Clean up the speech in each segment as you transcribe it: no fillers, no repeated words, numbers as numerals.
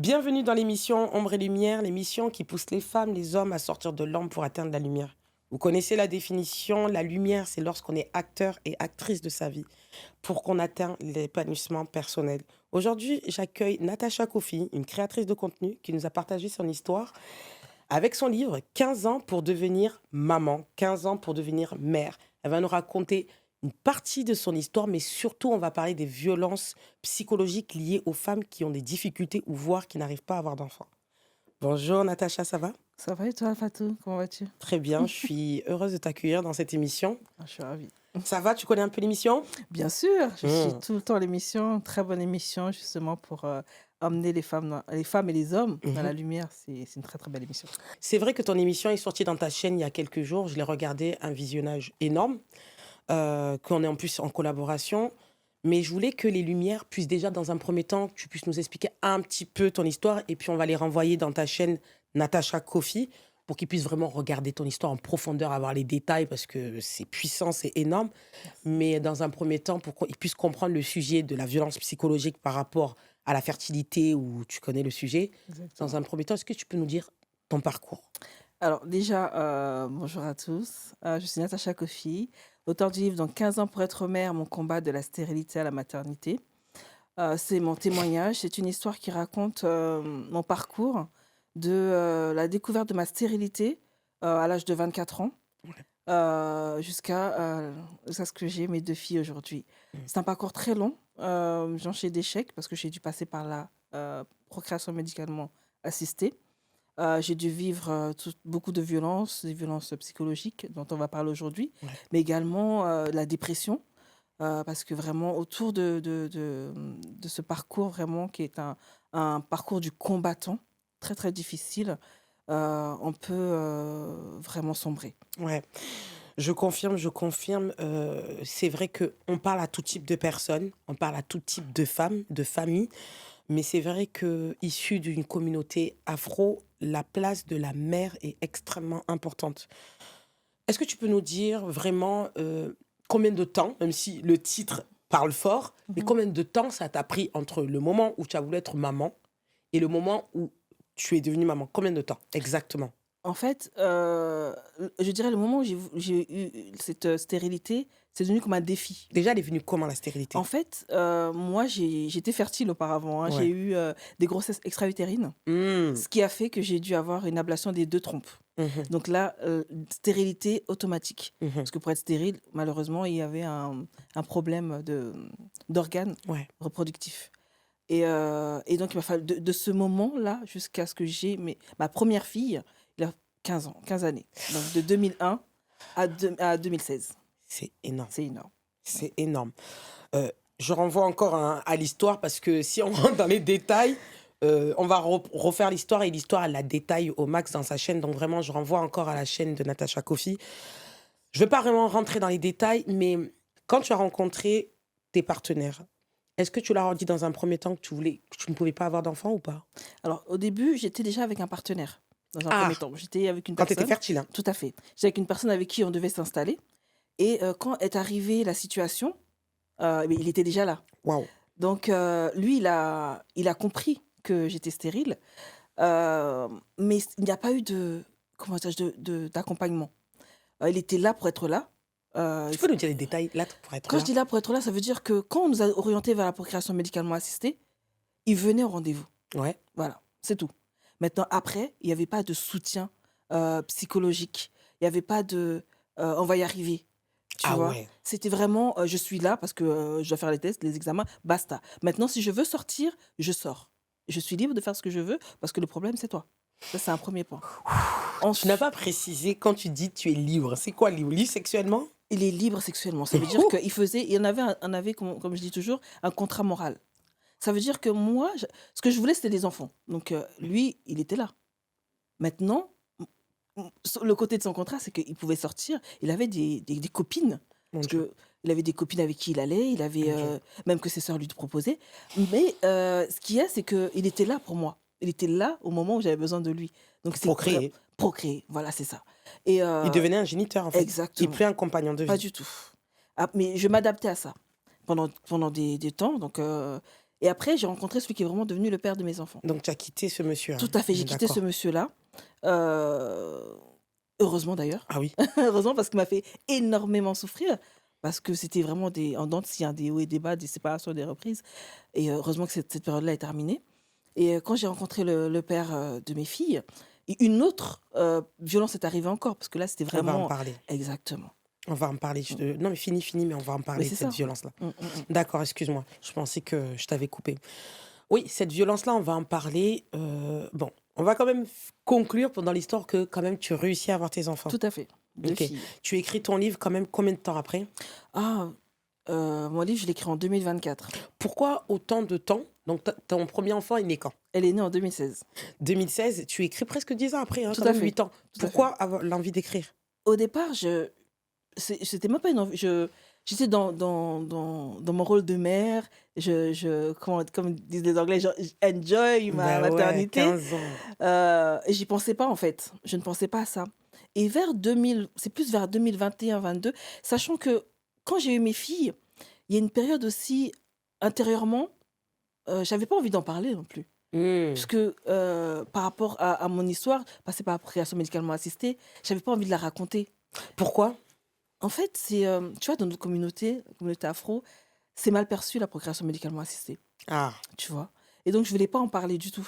Bienvenue dans l'émission Ombre et Lumière, l'émission qui pousse les femmes, les hommes à sortir de l'ombre pour atteindre la lumière. Vous connaissez la définition, la lumière, c'est lorsqu'on est acteur et actrice de sa vie, pour qu'on atteigne l'épanouissement personnel. Aujourd'hui, j'accueille Natacha Kofi, une créatrice de contenu qui nous a partagé son histoire avec son livre 15 ans pour devenir maman, 15 ans pour devenir mère. Elle va nous raconter une partie de son histoire, mais surtout, on va parler des violences psychologiques liées aux femmes qui ont des difficultés ou voire qui n'arrivent pas à avoir d'enfants. Bonjour Natacha, ça va? Ça va et toi, Fatou? Comment vas-tu? Très bien, je suis heureuse de t'accueillir dans cette émission. Je suis ravie. Ça va, tu connais un peu l'émission? Bien sûr, je suis Mmh. tout le temps à l'émission, très bonne émission justement pour emmener les femmes et les hommes dans Mhm. la lumière. C'est une très très belle émission. C'est vrai que ton émission est sortie dans ta chaîne il y a quelques jours. Je l'ai regardé, un visionnage énorme, qu'on est en plus en collaboration. Mais je voulais que les lumières puissent déjà, dans un premier temps, que tu puisses nous expliquer un petit peu ton histoire. Et puis, on va les renvoyer dans ta chaîne Natacha Kofi pour qu'ils puissent vraiment regarder ton histoire en profondeur, avoir les détails, parce que c'est puissant, c'est énorme. Mais dans un premier temps, pour qu'ils puissent comprendre le sujet de la violence psychologique par rapport à la fertilité, où tu connais le sujet. Dans Exactement. un premier temps, est-ce que tu peux nous dire ton parcours? Alors déjà, bonjour à tous. Je suis Natacha Kofi, auteure du livre donc 15 ans pour être mère, mon combat de la stérilité à la maternité. C'est mon témoignage, c'est une histoire qui raconte mon parcours de la découverte de ma stérilité à l'âge de 24 ans. Jusqu'à ce que j'ai mes 2 filles aujourd'hui. Mm. C'est un parcours très long, jonché d'échecs parce que j'ai dû passer par la, procréation médicalement assistée. J'ai dû vivre, beaucoup de violences, des violences psychologiques dont on va parler aujourd'hui, Ouais. mais également, la dépression, parce que vraiment autour de ce parcours vraiment qui est un parcours du combattant, très, très difficile, on peut, vraiment sombrer. Ouais. Je confirme, je confirme. C'est vrai qu'on parle à tout type de personnes, on parle à tout type de femmes, de familles, mais c'est vrai que issu d'une communauté afro, la place de la mère est extrêmement importante. Est-ce que tu peux nous dire vraiment combien de temps, même si le titre parle fort, mais Mmh. combien de temps ça t'a pris entre le moment où tu as voulu être maman et le moment où tu es devenue maman? Combien de temps exactement? En fait, je dirais le moment où j'ai eu cette, stérilité, c'est devenu comme un défi. Déjà, elle est venue comment la En stérilité? fait, moi j'étais fertile auparavant, hein. J'ai Ouais. eu, des grossesses extra-utérines, Hmm. ce qui a fait que j'ai dû avoir une ablation des 2 trompes. Mhm. Donc là, stérilité automatique. Mhm. Parce que pour être stérile, malheureusement, il y avait un problème d'organes Ouais. reproductifs. Et donc il m'a fallu de ce moment-là jusqu'à ce que j'ai ma première fille, il a 15 ans, 15 années. Donc de 2001 à 2016. C'est énorme. C'est énorme. C'est énorme. Je renvoie encore à l'histoire parce que si on rentre dans les détails, on va refaire l'histoire et l'histoire, elle la détaille au max dans sa chaîne. Donc vraiment, je renvoie encore à la chaîne de Natacha Kofi. Je ne veux pas vraiment rentrer dans les détails, mais quand tu as rencontré tes partenaires, est-ce que tu leur as dit dans un premier temps que tu ne pouvais pas avoir d'enfant ou pas? Alors au début, j'étais déjà avec un partenaire, dans un Ah, premier temps. J'étais avec une quand tu étais personne, fertile, hein? tout à fait. J'étais avec une personne avec qui on devait s'installer. Et quand est arrivée la situation, mais il était déjà là. Waouh. Donc lui, il a compris que j'étais stérile, mais il n'y a pas eu de, comment dirais-je, d'accompagnement. Il était là pour être là. Tu peux nous dire les détails là pour être Quand je là? dis là pour être là, ça veut dire que quand on nous a orientés vers la procréation médicalement assistée, il venait au rendez-vous. Ouais. Voilà, c'est tout. Maintenant, après, il n'y avait pas de soutien psychologique. Il n'y avait pas de on va y arriver. Tu Ah vois? ouais. C'était vraiment je suis là parce que je dois faire les tests, les examens, basta. Maintenant, si je veux sortir, je sors. Je suis libre de faire ce que je veux parce que le problème, c'est toi. Ça, c'est un premier point. Tu n'as Ensuite, pas précisé quand tu dis tu es libre. C'est quoi libre? Libre sexuellement? il est libre sexuellement. Ça veut dire il en avait comme je dis toujours, un contrat moral. Ça veut dire que moi, ce que je voulais, c'était des enfants. Donc lui, il était là. Maintenant, le côté de son contrat, c'est qu'il pouvait sortir. Il avait des copines. Mon Parce Dieu. que il avait des copines avec qui il allait. Il avait Mon Dieu. même que ses sœurs lui proposaient. Mais ce qu'il y a, c'est qu'il était là pour moi. Il était là au moment où j'avais besoin de lui. Donc c'est Procréer. procréer. Voilà, c'est ça. Et Il devenait un géniteur, en fait. Il exactement. plus un compagnon de Pas vie. du tout. Ah, mais je m'adaptais à ça pendant des temps. Donc Et après, j'ai rencontré celui qui est vraiment devenu le père de mes enfants. Donc tu as quitté ce monsieur, Tout hein? à fait, On j'ai est quitté ce d'accord. monsieur-là. Heu, heureusement d'ailleurs. Ah oui, Heureusement parce qu'il m'a fait énormément souffrir, parce que c'était vraiment des en dents de scie, hein, des hauts et des bas, des séparations, des reprises et heureusement que cette période-là est terminée et quand j'ai rencontré le père, de mes filles et une autre, violence est arrivée encore parce que là, c'était on va en vraiment parler. exactement. On va en parler. Mmh. Non, mais fini, mais on va en Mais parler de c'est cette ça. violence-là. Mmh. D'accord, excuse-moi. Je pensais que je t'avais coupé. Oui, cette violence-là, on va en parler. Bon, on va quand même conclure pendant l'histoire que quand même tu réussis à avoir tes enfants. Tout à fait. 2 Ok. filles. Tu écris ton livre quand même combien de temps après? Ah, mon livre, je l'ai écrit en 2024. Pourquoi autant de temps? Donc ton premier enfant est né quand? Elle est née en 2016. 2016, tu écris presque 10 ans après, hein, Tout quand à même fait, 8 ans. tout à fait. Pourquoi avoir l'envie d'écrire? Au départ, c'était même pas une envie, j'étais dans mon rôle de mère, comment comme disent les Anglais, genre «enjoy ma Ben ouais, maternité», 15 ans. et j'y pensais pas, en fait. Je ne pensais pas à ça et vers 2000, c'est plus vers 2021-22, sachant que quand j'ai eu mes filles, il y a une période aussi intérieurement, j'avais pas envie d'en parler non plus. Hmm. Puisque, par rapport à mon histoire, passée par la procréation médicalement assistée, j'avais pas envie de la raconter. Pourquoi? En fait, c'est, tu vois, dans notre communauté, la communauté afro, c'est mal perçu la procréation médicalement assistée, Ah. tu vois? Et donc je voulais pas en parler du tout.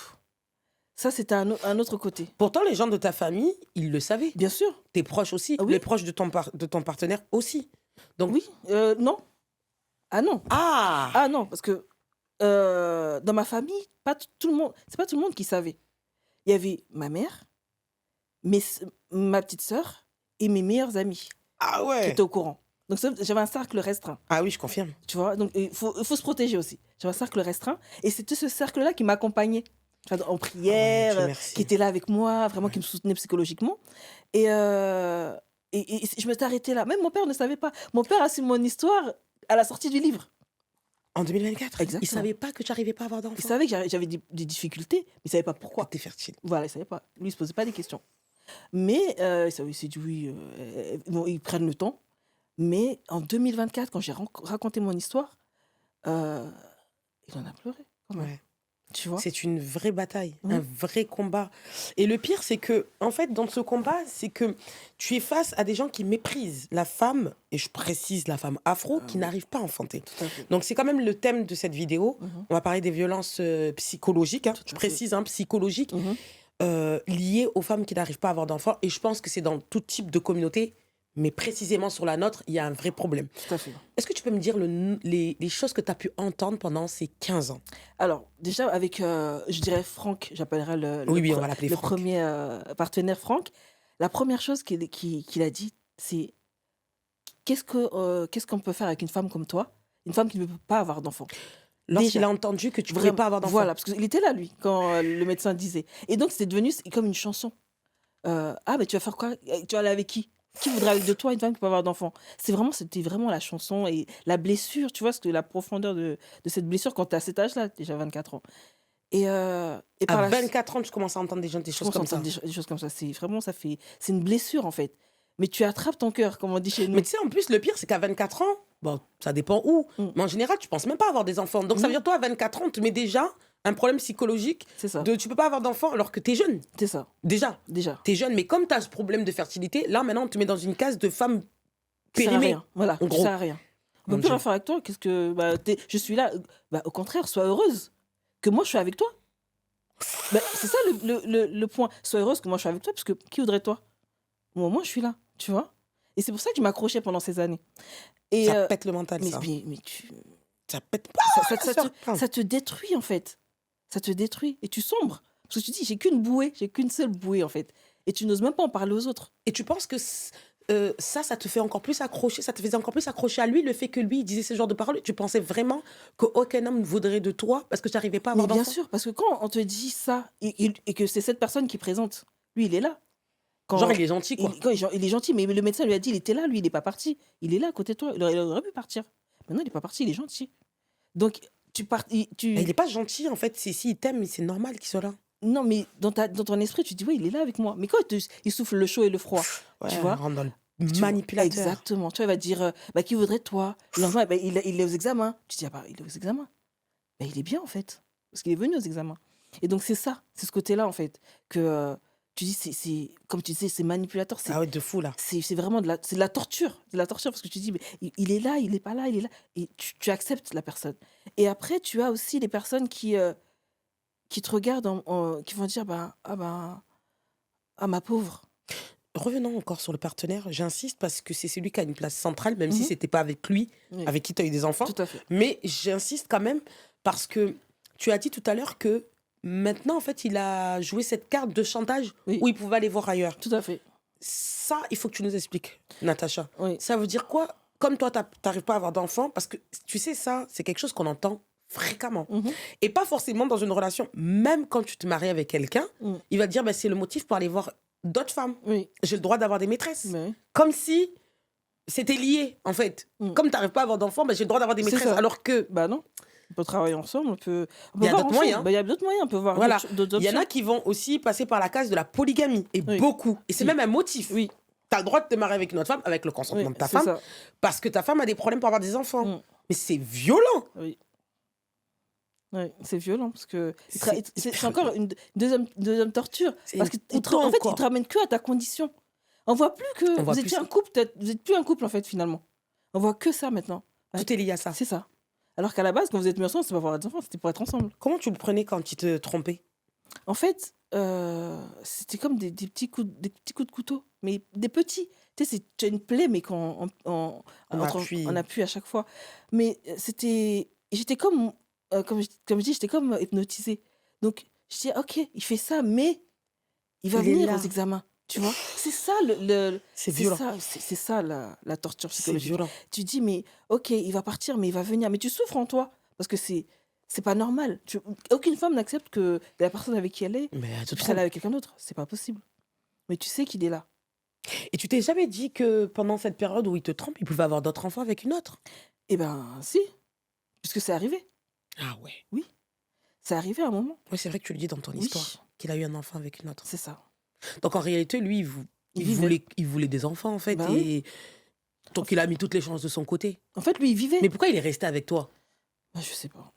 Ça, c'était un autre côté. Pourtant, les gens de ta famille, ils le savaient. Bien sûr, Tes proches aussi. oui, Les proches de ton partenaire aussi. Donc, oui, non. Ah non, ah! ah non, parce que, dans ma famille, pas t tout le monde c'est pas tout le monde qui savait. Il y avait ma mère, ma petite sœur et mes meilleures amies Ah qui étaient ouais! au courant. Donc ça, j'avais un cercle restreint. Ah oui, je confirme. Tu vois? Donc il faut se protéger aussi. J'avais un cercle restreint et c'était ce cercle-là qui m'accompagnait. Tu vois? En Ah ouais, prière, Dieu qui merci. était là avec moi, vraiment qui me soutenait psychologiquement et je m'étais arrêtée là. Même mon père ne savait pas. Mon père a su mon histoire à la sortie du livre. En 2024, ils Exactement. savaient pas que tu arrivais pas à avoir Il d'enfant? savait que j'avais des difficultés, mais il savait pas Que pourquoi. tu fertile. Voilà, il savait pas. Lui, il se posait pas des questions. Mais il s'est dit: «Oui, bon, ils prennent le temps». Mais en 2024, quand j'ai raconté mon histoire, heu, il en a pleuré quand même. Ouais. Tu vois? C'est une vraie bataille, un Oui, vrai combat. Et le pire, c'est que, en fait, dans ce combat, c'est que tu es face à des gens qui méprisent la femme, et je précise la femme afro, qui oui, n'arrive pas à enfanter. tout à fait. Donc, c'est quand même le thème de cette vidéo. Mmh. On va parler des violences psychologiques, hein, Tout je à fait. précise, hein, psychologiques, Mmh. liées aux femmes qui n'arrivent pas à avoir d'enfants. Et je pense que c'est dans tout type de communauté, mais précisément sur la nôtre, il y a un vrai problème. Tout à fait. Est-ce que tu peux me dire les choses que tu as pu entendre pendant ces 15 ans? Alors déjà avec, je dirais Franck, j'appellerais Oui, oui, on va l'appeler le Franck. 1er, partenaire Franck. La première chose qu'il a dit, c'est: «Qu'est-ce qu'on peut faire avec une femme comme toi? Une femme qui ne peut pas avoir d'enfant?» Lorsqu'il Déjà, a entendu que tu ne pouvais vraiment, pas avoir d'enfant. voilà, parce qu'il était là lui quand, le médecin disait et donc c'est devenu comme une chanson. «Ah mais tu vas faire quoi? Tu vas aller avec qui? Qui voudra de toi une femme qui peut avoir d'enfant?» C'était vraiment la chanson et la blessure, tu vois? Ce que la profondeur de cette blessure quand tu es à cet âge-là, déjà 24 ans et À par la s 24 ans, tu commences à entendre des je choses commence à comme entendre ça. des choses comme ça. C'est vraiment c'est une blessure, en fait. Mais tu attrapes ton cœur, comme on dit chez Mais nous. tu sais, en plus, le pire, c'est qu'à 24 ans, bon, ça dépend où, Mmh. mais en général, tu penses même pas avoir des enfants. Donc ça veut Non, dire, toi, à 24 ans, on te met déjà un problème psychologique c'est ça, de tu peux pas avoir d'enfant alors que tu es jeune. c'est ça, Déjà, déjà. tu es jeune, mais comme tu as ce problème de fertilité, là, maintenant, on te met dans une case de femme Tu sers à périmée, rien, voilà, en tu gros. sers à rien. On Mon peut plus Dieu. rien faire avec toi, qu'est-ce que bah, je suis là, bah, au contraire, sois heureuse que moi je suis avec toi. Bah, c'est ça le point. Sois heureuse que moi je suis avec toi, parce que qui voudrait toi? Moi je suis là, tu vois? Et c'est pour ça que je m'accrochais pendant ces années. Et Ça pète le mental, ça. mais tu Ça pète pas. ça te détruit, en fait. Ça te détruit et tu sombres. Parce que tu dis: «J'ai qu'une bouée, j'ai qu'une seule bouée, en fait» et tu n'oses même pas en parler aux autres. Et tu penses que ça te fait encore plus accrocher, ça te faisait encore plus accrocher à lui, le fait que lui, il disait ce genre de paroles? Tu pensais vraiment qu'aucun homme ne voudrait de toi parce que tu n'arrivais pas à Mais avoir bien d'enfant? sûr, parce que quand on te dit ça et que c'est cette personne qui présente, lui, il est là. Genre, Quand il est gentil, quoi. il est gentil, mais le médecin lui a dit: «Il était là, lui, il est pas parti. Il est là à côté de toi. Il aurait pu partir. Maintenant, il est pas parti, il est gentil». Donc tu pars Mais il est pas gentil, en fait. S'il t'aime, mais c'est normal qu'il soit là. non, mais dans ton esprit, tu dis: «Oui, il est là avec moi». Mais quand il souffle le chaud et le froid, Ouais, tu on vois? rentre dans le Tu vois? manipulateur. Exactement. Tu vois, il va te dire: «Bah, qui voudrait de toi?» Le lendemain, bah, il est aux examens. Tu dis: «Ah bah, il est aux examens». ben, il est bien, en fait. Parce qu'il est venu aux examens. Et donc, c'est ça, c'est ce côté-là, en fait, que tu dis, comme tu disais, c'est manipulateur, Ah ouais, de fou, là. c'est vraiment c'est de la torture. De la torture, parce que tu dis, mais il est là, il n'est pas là, il est là. Et tu acceptes la personne. Et après, tu as aussi les personnes qui te regardent, qui vont dire, ah, ma pauvre. Revenons encore sur le partenaire. J'insiste parce que c'est celui qui a une place centrale, même si Mhm. c'était pas avec lui, Oui, avec qui tu as eu des enfants. tout à fait. Mais j'insiste quand même parce que tu as dit tout à l'heure que maintenant, en fait, il a joué cette carte de chantage Oui, où il pouvait aller voir ailleurs. tout à fait. Ça, il faut que tu nous expliques, Natacha. Oui. Ça veut dire quoi? Comme toi, t'arrives pas à avoir d'enfants, parce que tu sais, ça, c'est quelque chose qu'on entend fréquemment. Mhm. Et pas forcément dans une relation. Même quand tu te maries avec quelqu'un, Mm. il va te dire, c'est le motif pour aller voir d'autres femmes. Oui, J'ai le droit d'avoir des maîtresses. mais Comme si c'était lié, en fait. Mm. Comme tu n'arrives pas à avoir d'enfants, j'ai le droit d'avoir des c'est maîtresses. ça. Alors que, Bah non, on peut travailler ensemble, on peut Il y a voir d'autres ensemble. moyens. Bah, il y a d'autres moyens, on peut voir voilà, d'autres il y en options. a qui vont aussi passer par la case de la polygamie. Et Oui. beaucoup. Et c'est Oui. même un motif. Oui, Tu as le droit de te marier avec une autre femme, avec le consentement oui, de ta c'est femme, ça. parce que ta femme a des problèmes pour avoir des enfants. Mm. Mais c'est violent. Oui. Oui, c'est violent parce que c'est hyper encore une deuxième torture. C'est Parce une qu'en autant en fait, encore. ils te ramènent que à ta condition. On voit plus que On voit vous plus étiez ça. un couple, vous êtes plus un couple en fait finalement. On voit que ça maintenant. Tout est lié à ça. C'est ça. Alors qu'à la base, quand vous êtes mis ensemble, c'était pas pour avoir des enfants, c'était pour être ensemble. Comment tu le prenais quand il te trompait? En fait, c'était comme des petits coups de couteau, mais des petits. Tu sais, tu as une plaie, mais En appui. on appuie à chaque fois. Mais j'étais comme, comme je dis, j'étais comme hypnotisée. Donc, je dis, ok, il fait ça, mais il va Il est venir là. aux examens. Tu vois, c'est ça C'est violent. c'est ça la torture C'est psychologique. violent. Tu dis, mais ok, il va partir, mais il va venir. Mais tu souffres en toi, parce que c'est pas normal. Aucune femme n'accepte que la personne avec qui elle est Mais elle te puisse trompe. aller avec quelqu'un d'autre. C'est pas possible. Mais tu sais qu'il est là. Et tu t'es jamais dit que pendant cette période où il te trompe, il pouvait avoir d'autres enfants avec une autre? Eh ben, si, puisque c'est arrivé. Ah ouais. C'est arrivé à un moment. Oui, c'est vrai que tu le dis dans ton Oui, histoire, qu'il a eu un enfant avec une autre. c'est ça. Donc en réalité, lui, Il vivait. il voulait des enfants, en fait. Bah et donc il a mis toutes les chances de son côté. En fait, lui, il vivait. Mais pourquoi il est resté avec toi? Bah, je sais pas.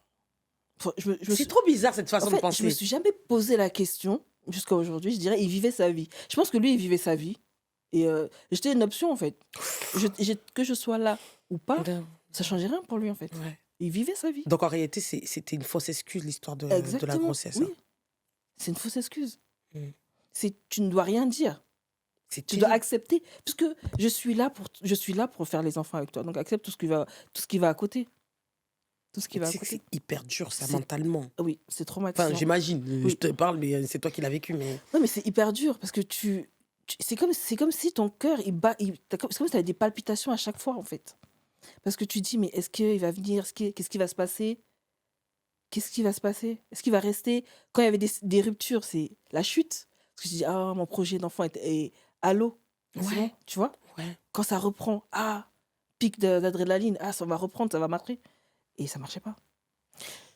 Je me C'est suis... trop bizarre cette En façon de fait, je penser. me suis jamais posé la question jusqu'à aujourd'hui. Je dirais, il vivait sa vie. Je pense que lui, il vivait sa vie. Et j'étais une option, en fait. Que je sois là ou pas, ça changeait rien pour lui, en fait. Ouais. Il vivait sa vie. Donc en réalité, c'était une fausse excuse, l'histoire de la Exactement. grossesse. Oui. hein. C'est une fausse excuse. Mm. Tu ne dois rien dire. C'est Tu dois accepter. Puisque je suis là pour faire les enfants avec toi. Donc accepte tout ce qui va à côté. Tout ce qui va à C'est côté. hyper dur, ça, C'est- mentalement. Oui, c'est traumatisant. Enfin, j'imagine. Oui. Je te parle, mais c'est toi qui l'as vécu. Mais Non, mais c'est hyper dur parce que c'est comme si ton cœur, il bat. C'est comme si tu avais des palpitations à chaque fois, en fait. Parce que tu dis, mais est-ce qu'il va venir? Qu'est-ce qui va se passer? Qu'est-ce qui va se passer? Est-ce qu'il va rester? Quand il y avait des ruptures, c'est la chute. Parce que je dis, ah, mon projet d'enfant est à l'eau. C'est Ouais. bon, tu vois? ouais. Quand ça reprend, pic d'adrénaline, ça va reprendre, ça va marcher. Et ça marchait pas.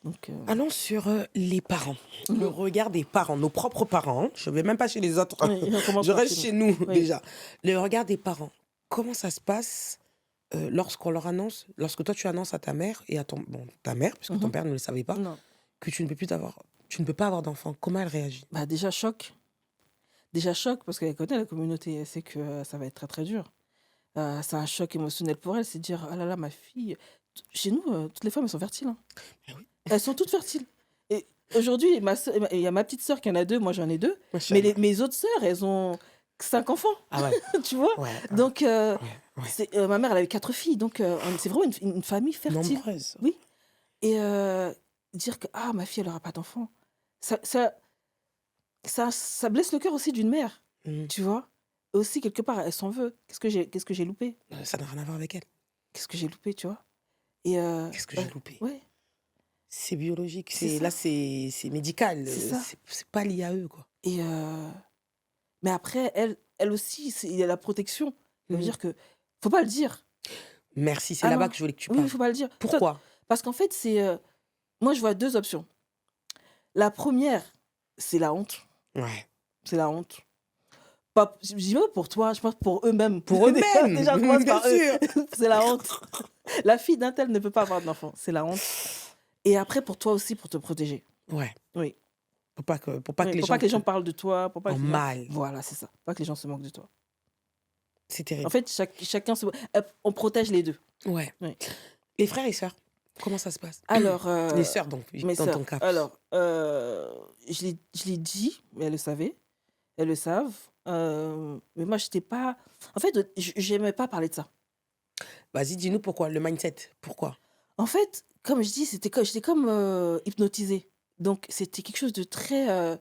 Donc, Allons sur les parents. Mhm. Le regard des parents, nos propres parents. hein. Je ne vais même pas chez les autres. oui, on commence Je par reste chez chez nous. nous Oui. déjà. Le regard des parents. Comment ça se passe lorsqu'on leur annonce, lorsque toi tu annonces à ta mère et à ta mère, puisque ton Mhm. père ne le savait pas, Non. que tu ne peux pas avoir d'enfant. Comment elle réagit? Bah, déjà choc. Déjà choc parce qu'elle connaît la communauté. Elle sait que ça va être très très dur. C'est un choc émotionnel pour elle. C'est de dire, ah là là, ma fille. Chez nous, toutes les femmes, elles sont fertiles. hein. Eh oui. Elles sont toutes fertiles. Et aujourd'hui, il y a ma petite sœur qui en a 2, moi j'en ai 2. Mais Machallah. mes autres sœurs, elles ont 5 enfants. Ah ouais. Tu vois? Ouais. Donc, ouais. ma mère, elle avait 4 filles. Donc, c'est vraiment une famille fertile. Nombreuse. Et dire que ma fille, elle n'aura pas d'enfant, ça blesse le cœur aussi d'une mère, Mm. tu vois. Et aussi, quelque part, elle s'en veut. Qu'est-ce que j'ai loupé? Ça n'a rien à voir avec elle. Qu'est-ce que j'ai loupé, tu vois? Et Qu'est-ce que j'ai loupé? ouais, C'est biologique. C'est Là, ça. c'est médical. C'est ça. C'est pas lié à eux, quoi. et mais après, elle aussi, il y a la protection. Ça veut Mhm. dire que faut pas le dire. Merci, c'est Ah là-bas non. que je voulais que tu Oui, parles. faut pas le dire. Pourquoi? Parce qu'en fait, moi, je vois 2 options. La première, c'est la honte. Ouais. C'est la honte. Pas, je dis pas pour toi, je pense pour eux-mêmes. Pour eux-mêmes, Déjà, on commence bien par eux. sûr. C'est la honte. La fille d'un tel ne peut pas avoir d'enfant. C'est la honte. Et après, pour toi aussi, pour te protéger. Ouais. Oui. Pour pas que Oui, les pour gens pas que les te gens parlent de toi, pour pas en que les gens... mal. Voilà, c'est ça. Pas que les gens se moquent de toi. C'est En terrible. fait, chacun se... On protège les deux. Ouais. Oui. Les frères et sœurs, comment ça se passe? Alors, Les sœurs, donc, mes dans ton sœurs, cas. alors, je l'ai dit, mais elles le savaient, elles le savent. Mais moi, j'étais pas... En fait, j'aimais pas parler de ça. Vas-y, dis-nous pourquoi, le mindset, pourquoi? En fait, comme je dis, j'étais comme hypnotisée. Donc, c'était quelque chose de très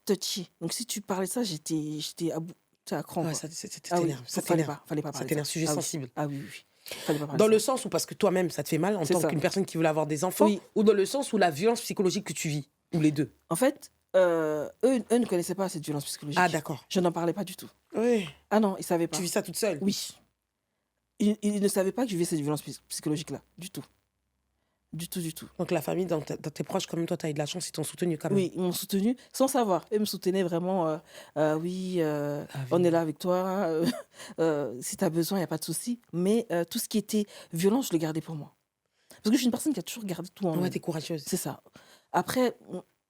touchy. Donc, si tu parlais de ça, j'étais à bout, tu sais, à cran, Ouais, quoi. ça Ah oui, t'énerve, ça t'énerve. fallait pas Ça parler de ça. t'énerve, sujet Ah oui, sensible. ah oui, oui, oui. Fallait pas parler de Dans ça. le sens où, parce que toi-même, ça te fait mal en C'est tant ça. qu'une personne qui veut avoir des enfants, Oui, ou dans le sens où la violence psychologique que tu vis, ou les deux? en fait, eux ne connaissaient pas cette violence Ah, psychologique. d'accord. Je n'en parlais pas du tout. Oui. Ah non, ils savaient Tu pas. vis ça toute seule? Oui. Ils ne savaient pas que je vivais cette violence psychologique-là, du tout. Du tout, du tout. Donc la famille, dans tes proches, quand même, toi, tu as eu de la chance, ils t'ont soutenu quand même. Oui, ils m'ont soutenu sans savoir. Eux me soutenaient vraiment. Oui, Ah on est oui. là avec toi. Si tu as besoin, il n'y a pas de souci. Mais tout ce qui était violent, je le gardais pour moi. Parce que je suis une personne qui a toujours gardé tout en Ouais, elle. t'es courageuse. C'est ça. Après,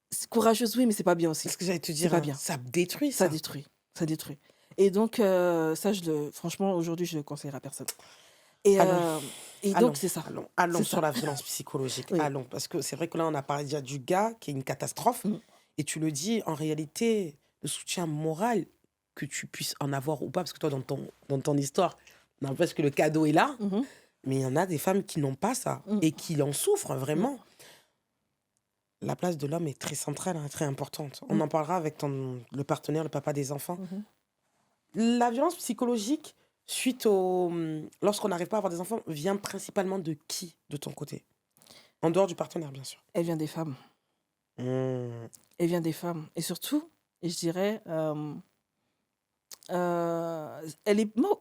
c'est courageuse, oui, mais c'est pas bien aussi. C'est ce que j'allais te C'est dire, pas hein. bien. Ça détruit, Ça ça. détruit. Ça détruit. Et donc, ça, franchement, aujourd'hui, je ne le conseillerais à personne. Et, Allons, et allons, donc, c'est ça. allons C'est sur ça. la violence psychologique. Oui. Allons, parce que c'est vrai que là, on a parlé déjà du gars qui est une catastrophe. Mm. Et tu le dis, en réalité, le soutien moral, que tu puisses en avoir ou pas, parce que toi, dans ton histoire, n'empêche que le cadeau est là, Mhm. mais il y en a des femmes qui n'ont pas ça Mm. et qui en souffrent vraiment. La place de l'homme est très centrale, hein, très importante. On Mm. en parlera avec le partenaire, le papa des enfants. Mhm. La violence psychologique, lorsqu'on n'arrive pas à avoir des enfants, vient principalement de qui, de ton côté? En dehors du partenaire, bien sûr. Elle vient des femmes. Mmh. Elle vient des femmes. Et surtout, je dirais,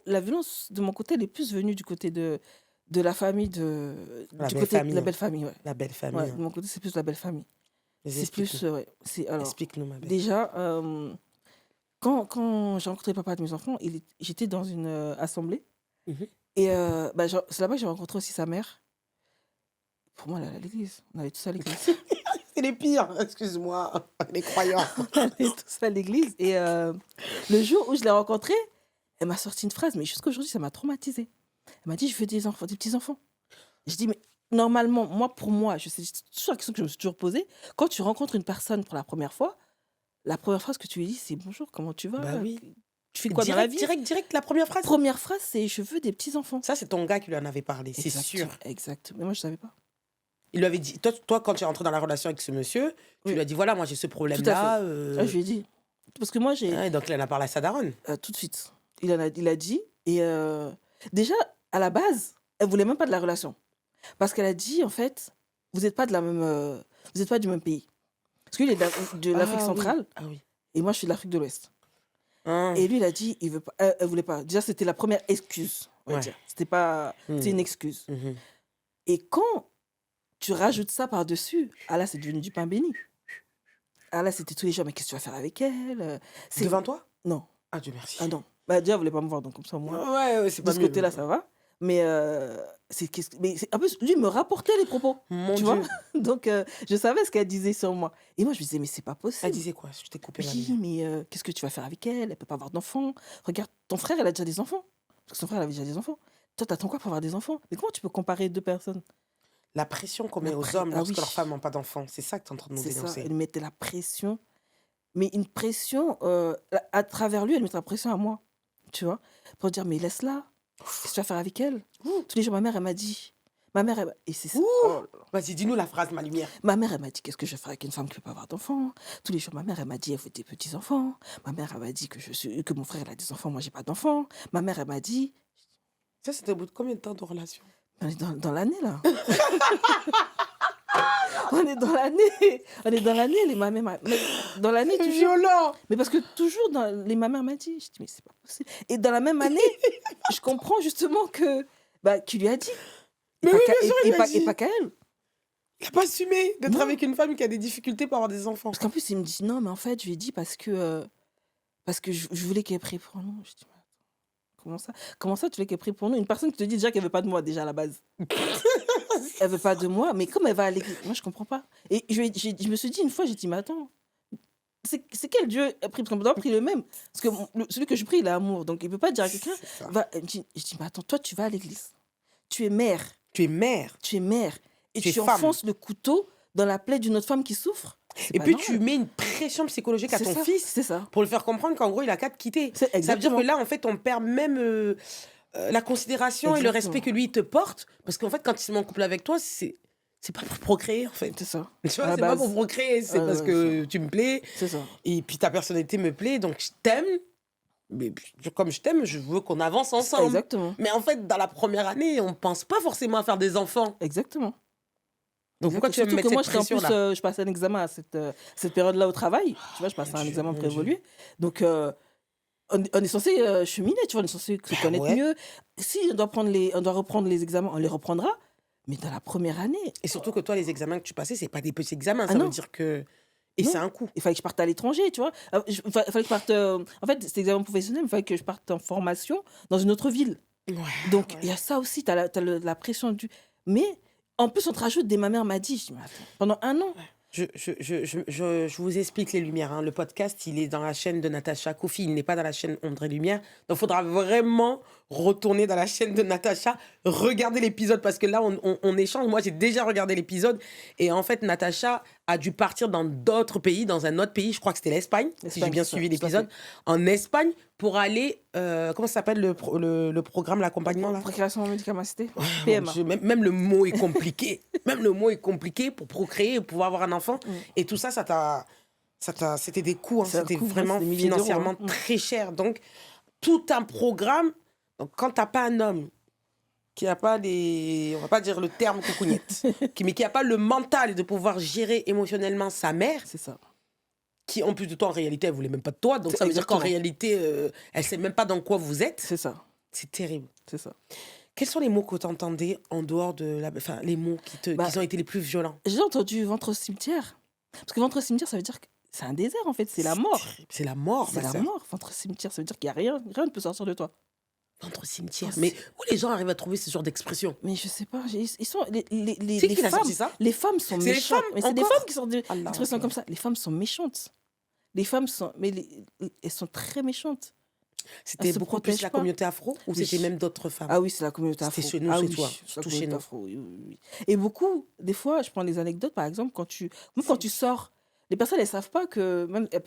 la violence, de mon côté, elle est plus venue du côté de la famille, La du belle côté de famille, la hein. belle famille. Ouais. La belle famille. Ouais, hein. de mon côté, c'est plus la belle famille. Vas-y, C'est plus. explique-nous. Ouais, alors, Explique-nous, ma belle. déjà, quand j'ai rencontré le papa de mes enfants, j'étais dans une assemblée. Mhm. Et c'est là-bas que j'ai rencontré aussi sa mère. Pour moi, elle allait à l'église. On allait tous à l'église. C'est les pires, excuse-moi, les croyants. On allait tous à l'église. Et le jour où je l'ai rencontrée, elle m'a sorti une phrase, mais jusqu'à aujourd'hui, ça m'a traumatisée. Elle m'a dit, je veux des enfants, des petits-enfants. Je dis, mais normalement, pour moi, c'est toujours la question que je me suis toujours posée. Quand tu rencontres une personne pour la première fois, la première phrase que tu lui dis, c'est bonjour, comment tu vas? Bah oui. Tu fais quoi dans la Direct, vie? direct, la première phrase. Première phrase, c'est je veux des petits-enfants. Ça, c'est ton gars qui lui en avait parlé, c'est sûr. Exact. Mais moi, je ne savais pas. Il lui avait dit, toi, quand tu es rentré dans la relation avec ce monsieur, tu Oui. lui as dit, voilà, moi j'ai ce Tout à problème-là. fait. Je lui ai dit. Parce que moi, j'ai. Ouais, donc il en a parlé à sa daronne. Tout de suite. Il a dit. Et déjà, à la base, elle voulait même pas de la relation. Parce qu'elle a dit, en fait, vous n'êtes pas de la même, vous n'êtes pas du même pays. Parce qu'il est de l'Afrique centrale, Ah oui. et moi, je suis de l'Afrique de l'Ouest. Hein. Et lui, il a dit, il veut pas, elle voulait pas. Déjà, c'était la première excuse, on va Ouais. dire. C'était pas, c'est une excuse. Et quand tu rajoutes ça par-dessus, ah là, c'est devenu du pain béni. Ah là, c'était tous les jours, mais qu'est-ce que tu vas faire avec elle? Devant toi? Non. Ah, Dieu merci. Ah non. Bah, déjà, elle voulait pas me voir, donc comme ça, moi. Ouais, c'est De pas ce mieux. côté-là, ça va. Mais en plus, lui me rapportait les propos. Mon Tu Dieu. vois. Donc, je savais ce qu'elle disait sur moi. Et moi, je me disais, mais c'est pas Elle possible. disait quoi? Je t'ai coupé Je la dis, ligne. mais qu'est-ce que tu vas faire avec elle? Elle peut pas avoir d'enfants. Regarde, ton frère, elle a déjà des enfants. Parce que son frère, elle avait déjà des enfants. Toi, t'attends quoi pour avoir des enfants? Mais comment tu peux comparer deux personnes? La pression qu'on met La aux pre- hommes Ah lorsque oui. leurs femmes n'ont pas d'enfants, c'est ça que tu es en train de nous C'est ça. dénoncer. Elle mettait la pression. Mais une pression, à travers lui, elle mettait la pression à moi. Tu vois? Pour dire, mais laisse-la. Qu'est-ce que tu vas faire avec elle? Tous les jours, ma mère, elle m'a dit. Et c'est ça. Ouh. Oh là là. Vas-y, dis-nous la phrase, ma lumière. Ma mère, elle m'a dit, qu'est-ce que je vais faire avec une femme qui ne peut pas avoir d'enfants? Tous les jours, ma mère, elle m'a dit, elle veut des petits-enfants. Ma mère, elle m'a dit que mon frère, il a des enfants, moi, j'ai pas d'enfants. Ma mère, elle m'a dit, Ça, c'était au bout de combien de temps de relation? on est dans l'année, là. On est dans l'année. On est dans l'année, les mamères. Dans l'année, C'est toujours. violent. Mais parce que toujours, les mamères m'ont dit, je dis, mais c'est pas possible. Et dans la même année, je comprends justement qu'il lui a dit. Mais oui, bien sûr, il lui a Et dit. pas qu'à elle. Il n'a pas assumé d'être Non. avec une femme qui a des difficultés pour avoir des enfants. Parce qu'en plus, il me dit, non, mais en fait, je lui ai dit parce que je voulais qu'elle prie pour nous. Je dis, mais attends, comment ça tu voulais qu'elle prie pour nous? Une personne qui te dit déjà qu'elle veut pas de moi, déjà, à la base. elle veut pas de moi, mais comme elle va à l'église, moi je comprends pas. Et je me suis dit une fois, j'ai dit, mais attends, c'est quel Dieu a pris? Parce qu'on doit pris le même. Parce que celui que je prie, il a amour. Donc il peut pas dire à quelqu'un, C'est ça. je dis, mais attends, toi tu vas à l'église. Tu es mère. Tu es mère. Tu es mère. Et Tu es tu femme. enfonces le couteau dans la plaie d'une autre femme qui souffre. C'est Et pas puis, normal. tu mets une pression psychologique à C'est ton ça, fils c'est ça. pour le faire comprendre qu'en gros, il a qu'à te quitter. C'est Ça veut dire exactement. que là, en fait, on perd même la considération et le respect Exactement. que lui, il te porte. Parce qu'en fait, quand il se met en couple avec toi, c'est pas pour procréer, en fait. C'est ça. Tu vois, À la c'est pas base. pour procréer, c'est Ouais, parce ouais, que tu me plais C'est ça. et puis ta personnalité me plaît, donc je t'aime. Mais puis, comme je t'aime, je veux qu'on avance ensemble. Exactement. Mais en fait, dans la première année, on pense pas forcément à faire des enfants. Exactement. Donc pourquoi tu veux me Surtout mettre que moi, cette j'étais en plus, pression-là? je passais un examen à cette période-là au travail. Tu vois, je passais Mon un Dieu, examen mon prévolu. Donc, on est censé cheminer, tu vois, on est censé se connaître ouais. mieux. Si on doit reprendre les examens, on les reprendra. Mais dans la première année, Et surtout que toi, les examens que tu passais, c'est pas des petits examens. Ah Ça veut non. dire que... Et Non. c'est un coût. il fallait que je parte à l'étranger, tu vois. Il fallait que je parte. En fait, c'était examen professionnel, il fallait que je parte en formation dans une autre ville. Ouais, Donc, il ouais. y a ça aussi, tu as la pression du. Mais en plus, on te rajoute dès ma mère m'a dit, je dis, mais attends, pendant un an. Je vous explique les lumières. Hein. Le podcast, il est dans la chaîne de Natacha Kofi. Il n'est pas dans la chaîne André Lumière. Donc, il faudra vraiment retourner dans la chaîne de Natacha, regarder l'épisode parce que là, on échange. Moi, j'ai déjà regardé l'épisode. Et en fait, Natacha a dû partir dans d'autres pays, dans un autre pays. Je crois que c'était l'Espagne, si j'ai bien C'est ça, suivi tout à l'épisode. En Espagne, pour aller... comment ça s'appelle le programme, l'accompagnement là? Procréation médicamenté, Mon PMA. Dieu, même le mot est compliqué. Même le mot est compliqué pour procréer et pouvoir avoir un enfant. Et tout ça, c'était des coûts. Hein. C'est un C'était coût, ouais, vraiment c'est des milliers d'euros, financièrement hein. très cher. Donc, tout un programme. Donc, quand tu n'as pas un homme qui n'a pas les... On va pas dire le terme coucougnette, mais qui n'a pas le mental de pouvoir gérer émotionnellement sa mère, C'est ça. qui en plus de toi, en réalité, elle voulait même pas de toi. Donc, C'est ça veut dire qu'en exactement. réalité, elle sait même pas dans quoi vous êtes. C'est ça. C'est terrible. C'est ça. Quels sont les mots que tu entendais en dehors de la... Enfin, les mots qui ont été les plus violents? J'ai entendu ventre cimetière. Parce que ventre cimetière, ça veut dire que c'est un désert, en fait. C'est la mort. Terrible. C'est la mort, C'est ma la sœur. mort. Ventre cimetière, ça veut dire qu'il n'y a rien ne peut sortir de toi. Ventre cimetière. Oh, Mais où les gens arrivent à trouver ce genre d'expression? Mais je sais pas, ils sont C'est les qui qui a femmes. sorti ça? Les femmes sont C'est les méchantes. femmes, Mais c'est des encore? femmes qui sont des Allah, expressions Allah. comme ça. Les femmes sont méchantes. Les femmes sont, mais elles sont très méchantes. C'était Elle se beaucoup plus protège la pas. communauté afro ou Oui. c'était même d'autres femmes? Ah oui, c'est la communauté C'était afro. chez nous, Ah chez oui, toi, c'est la tout chez communauté nous. afro. Oui, oui, oui. Et beaucoup, des fois, je prends des anecdotes, par exemple, même quand tu sors, les personnes, elles savent pas que, même, des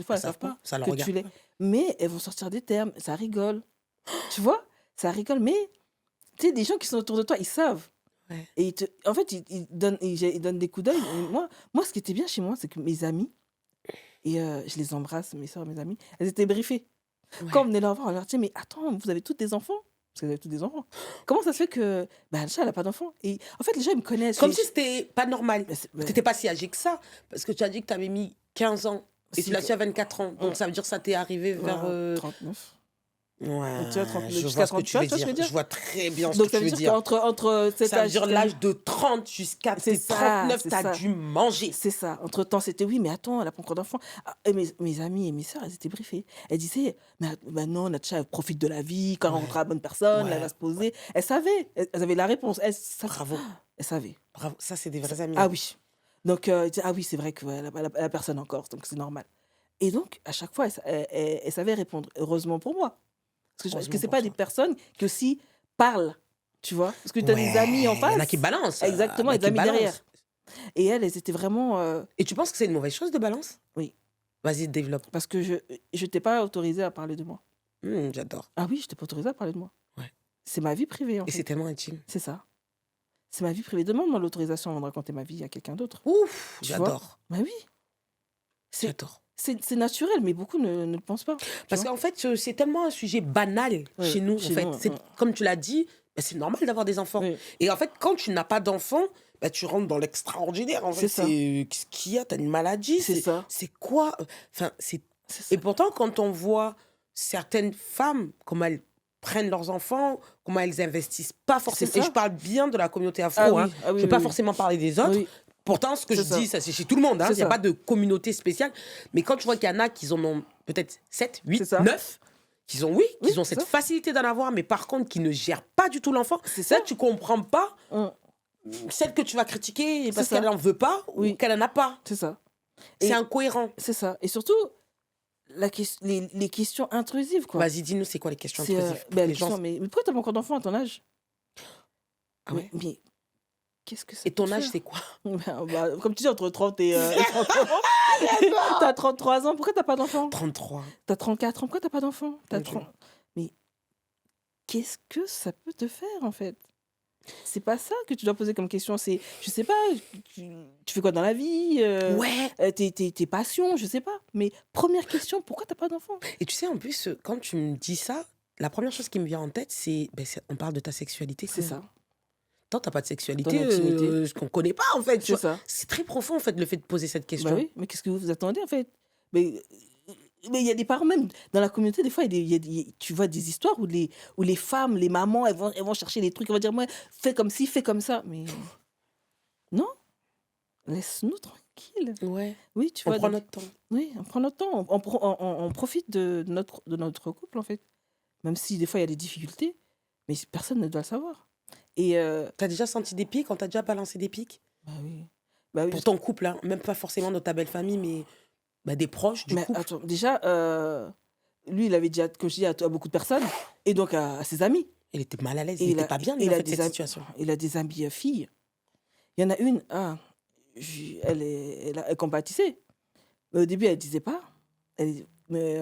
fois, elles savent pas Ça leur que regarde tu l'es. pas. Mais elles vont sortir des termes, ça rigole. Tu vois, ça rigole, mais tu sais, des gens qui sont autour de toi, ils savent. Ouais. Et en fait, ils donnent des coups d'œil. Et moi, ce qui était bien chez moi, c'est que mes amis, et je les embrasse, mes soeurs, mes amis, elles étaient briefées. Ouais. Quand on venait leur voir, on leur disait, mais attends, vous avez toutes des enfants? Parce qu'elles avaient toutes des enfants. Comment ça se fait que Acha, elle n'a pas d'enfants? Et en fait, les gens, ils me connaissent. Comme si c'était pas normal. Mais T'étais pas si âgé que ça. Parce que tu as dit que tu avais mis 15 ans et Si, tu l'as su à 24 ans. Donc ça veut dire que ça t'est arrivé vers... 39. Ouais, Tu vois, 30, je jusqu'à vois ce que 30, tu veux tu vois ce que je veux dire. dire? Je vois très bien ce Donc que ça tu veut veux dire dire. qu'entre cet Ça veut âge... dire l'âge de 30 jusqu'à C'est tes ça, 39, c'est t'as ça. dû manger. C'est ça. Entre-temps, c'était oui, mais attends, elle n'a pas encore d'enfant. Ah, et mes amis et mes sœurs, elles étaient briefées. Elles disaient, mais non, Natcha, elle profite de la vie, quand elle rencontrera la bonne personne, Ouais. elle va se poser. Elles savaient, elles avaient la réponse. Bravo. Elles savaient. Bravo. Ça, c'est des vrais amis. Ah oui. Donc, elles disaient, ah oui, c'est vrai qu'elle a personne encore, donc c'est normal. Et donc, à chaque fois, elles savaient répondre. Heureusement pour moi. Parce que Heureusement ce n'est pour pas toi. des personnes qui aussi parlent, tu vois. Parce que tu as des amis en Il y face. en a qui balancent. Exactement, il et y en a des qui amis balancent. derrière. Et elles étaient vraiment... Et tu penses que c'est une mauvaise chose de balance? Oui. Vas-y, développe. parce que je n'étais pas autorisée à parler de moi. J'adore. Ah oui, je n'étais pas autorisée à parler de moi. Ouais. C'est ma vie privée, en Et fait. c'est tellement intime. C'est ça. C'est ma vie privée. Demande-moi l'autorisation avant de raconter ma vie à quelqu'un d'autre. Ouf, Tu vois? j'adore. Bah oui. C'est J'adore. naturel, mais beaucoup ne le pensent pas. tu Parce vois. qu'en fait, c'est tellement un sujet banal Oui, chez nous. chez En fait, nous, C'est- comme tu l'as dit, bah, c'est normal d'avoir des enfants. Oui. Et en fait, quand tu n'as pas d'enfants, bah, tu rentres dans l'extraordinaire. En fait, C'est ça. qu'est-ce qu'il y a? T'as une maladie? C'est ça. C'est quoi? Enfin, c'est... C'est ça. Et pourtant, quand on voit certaines femmes, comment elles prennent leurs enfants, comment elles investissent pas forcément. ça. Et je parle bien de la communauté afro. Ah oui, Hein. ah oui, Je ne vais oui, pas oui. forcément parler des autres. Oui. Pourtant, ce que je C'est ça. dis, ça c'est chez tout le monde. Hein. C'est Il n'y a ça. pas de communauté spéciale. Mais quand tu vois qu'il y en a qui en ont peut-être 7, 8, C'est ça. 9, qui ont, Oui, qui ont c'est cette ça. facilité d'en avoir, mais par contre, qui ne gèrent pas du tout l'enfant, C'est ça, ça. tu comprends pas Hum. celle que tu vas critiquer C'est parce qu'elle ça. n'en veut pas ou Oui, qu'elle n'en a pas. c'est ça. C'est Et incohérent. c'est ça. Et surtout, les questions intrusives, quoi. Vas-y, dis-nous, c'est quoi les questions C'est intrusives pour que ben, les les gens... questions, mais pourquoi t'as pas encore d'enfant à ton âge? Ah Mais, ouais? mais qu'est-ce que ça Et peut ton te âge, faire? c'est quoi? Comme tu dis, entre 30 et 30 ans. T'as 33 ans, pourquoi t'as pas d'enfant? 33. T'as 34 ans, pourquoi t'as pas d'enfant? T'as Mon Dieu. 30... Mais qu'est-ce que ça peut te faire, en fait? C'est pas ça que tu dois poser comme question. C'est, je sais pas, tu fais quoi dans la vie? Ouais. Tes passions, je sais pas. Mais première question, pourquoi t'as pas d'enfant? Et tu sais, en plus, quand tu me dis ça, la première chose qui me vient en tête, c'est... on parle de ta sexualité quand C'est même. ça, Tant t'as pas de ton sexualité, intimité. ce qu'on connaît pas, en fait. Tu C'est vois. ça. C'est très profond, en fait, le fait de poser cette Bah question. oui, mais qu'est-ce que vous attendez, en fait? Mais mais il y a des parents, même dans la communauté, des fois, tu vois des histoires où les femmes, les mamans, elles vont chercher des trucs, elles vont dire, moi, fais comme ci, fais comme ça. Mais non, laisse-nous tranquilles. Ouais. Oui, tu On vois, prend donc, notre temps. oui, on prend notre temps, on profite de notre couple, en fait. Même si des fois, il y a des difficultés, mais personne ne doit le savoir. Et T'as déjà senti des pics? On t'a déjà balancé des pics? bah oui, bah oui, Pour ton couple, hein. Même pas forcément dans ta belle famille, mais des proches du mais couple. attends, déjà, lui, il avait dit, comme je dis, à beaucoup de personnes, et donc à ses amis. Il était mal à l'aise, Et il était pas bien, lui, en fait, cette des situation. il a des amis filles. Il y en a une, elle compatissait. Mais au début, elle disait pas. Mais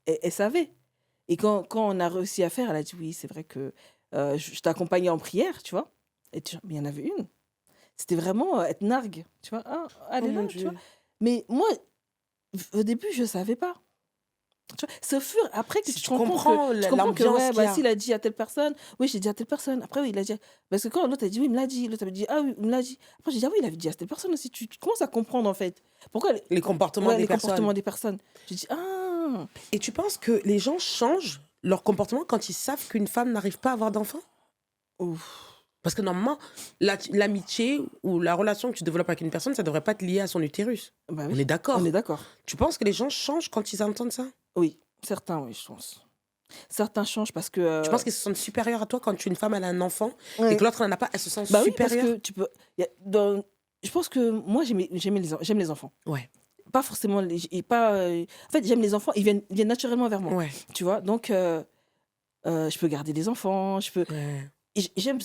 elle savait. Et quand on a réussi à faire, elle a dit oui, c'est vrai que je t'accompagnais en prière, tu vois. Mais il y en avait une. C'était vraiment être nargue, tu vois. Ah, elle Oh est là, mon tu vois. Dieu. Mais moi, au début, je savais pas. Tu vois, c'est au fur après que Si tu te tu rends compte que comprends l'ambiance ouais, qu'il y bah a. s'il a dit à telle personne, oui, j'ai dit à telle personne. Après, oui, il a dit parce que quand l'autre a dit oui, il me l'a dit, l'autre avait dit ah oui, il me l'a dit. Après, j'ai dit ah oui, il avait dit à telle personne aussi. Tu commences à comprendre en fait. Pourquoi Les comportements ouais, des les personnes. comportements des personnes. J'ai dit ah Et tu penses que les gens changent leur comportement quand ils savent qu'une femme n'arrive pas à avoir d'enfant? ouf. Parce que normalement, l'amitié ou la relation que tu développes avec une personne, ça devrait pas être lié à son utérus. Bah On oui, est on d'accord. est d'accord. Tu penses que les gens changent quand ils entendent ça? Oui, certains, oui, je pense. Certains changent parce que Tu penses qu'ils se sentent supérieurs à toi quand une femme elle a un enfant et ouais. que l'autre n'en a pas, elle se sent Bah oui, parce supérieure? que tu peux. Je pense que moi, j'aime les enfants. Ouais, Pas forcément et pas. En fait, j'aime les enfants. Ils viennent naturellement vers moi. ouais, Tu vois, donc je peux garder des enfants, ouais,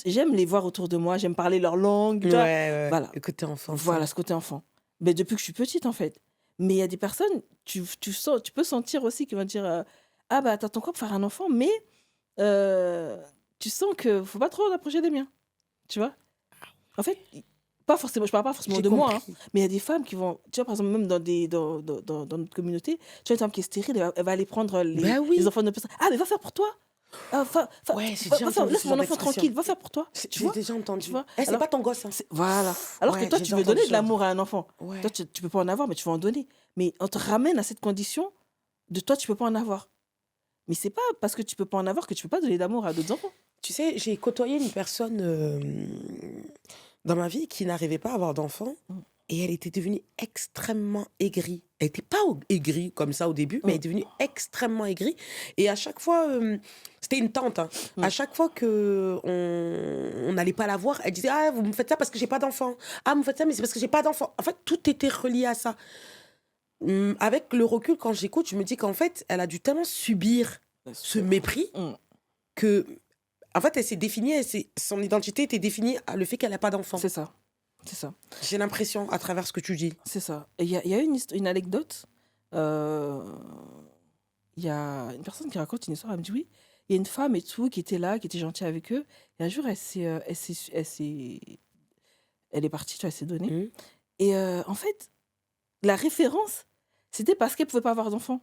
j'aime les voir autour de moi, j'aime parler leur langue, tu ouais, vois. ouais. Voilà, Le côté enfant, ça. voilà ce côté enfant. Mais depuis que je suis petite, en fait. Mais il y a des personnes, tu peux sentir aussi qu'ils vont dire ah bah t'attends quoi pour faire un enfant, mais euh, tu sens que faut pas trop t'approcher des miens, tu vois. En fait, pas forcément, je parle pas forcément J'ai de moi, hein, compris. mais il y a des femmes qui vont, tu vois, par exemple, même dans notre communauté, tu vois, une femme qui est stérile, elle va aller prendre Ben oui. les enfants de personnes. Ah, mais va faire pour toi. Ouais, j'ai déjà entendu Laisse ce mon genre enfant d'expression. tranquille, va faire pour toi. Tu J'ai vois, déjà entendu. tu vois. Eh, c'est Alors, pas ton gosse, hein. voilà. Alors Ouais, que toi, j'ai tu déjà veux entendu donner de ce genre l'amour à un enfant. Ouais. Toi, tu peux pas en avoir, mais tu vas en donner. Mais on te ramène à cette condition de toi, tu peux pas en avoir. Mais c'est pas parce que tu peux pas en avoir que tu peux pas donner d'amour à d'autres enfants. Tu sais, j'ai côtoyé une personne dans ma vie qui n'arrivait pas à avoir d'enfant Mm. et elle était devenue extrêmement aigrie. Elle n'était pas aigrie comme ça au début, mais elle est devenue extrêmement aigrie. Et à chaque fois, c'était une tante, hein. Mm. À chaque fois que on n'allait pas la voir, elle disait ah vous me faites ça parce que j'ai pas d'enfant. Ah vous me faites ça mais c'est parce que j'ai pas d'enfant. En fait, tout était relié à ça. Avec le recul, quand j'écoute, je me dis qu'en fait, elle a dû tellement subir ce mépris Mm. que en fait, elle s'est définie, son identité était définie à le fait qu'elle n'a pas d'enfant. C'est ça. C'est ça. J'ai l'impression, à travers ce que tu dis. C'est ça. Et il y a une anecdote. euh, Il y a une personne qui raconte une histoire. Elle me dit oui, il y a une femme et tout qui était là, qui était gentille avec eux. Et un jour, elle est partie, tu vois, elle s'est donnée. Mhm. Et en fait, la référence, c'était parce qu'elle pouvait pas avoir d'enfant.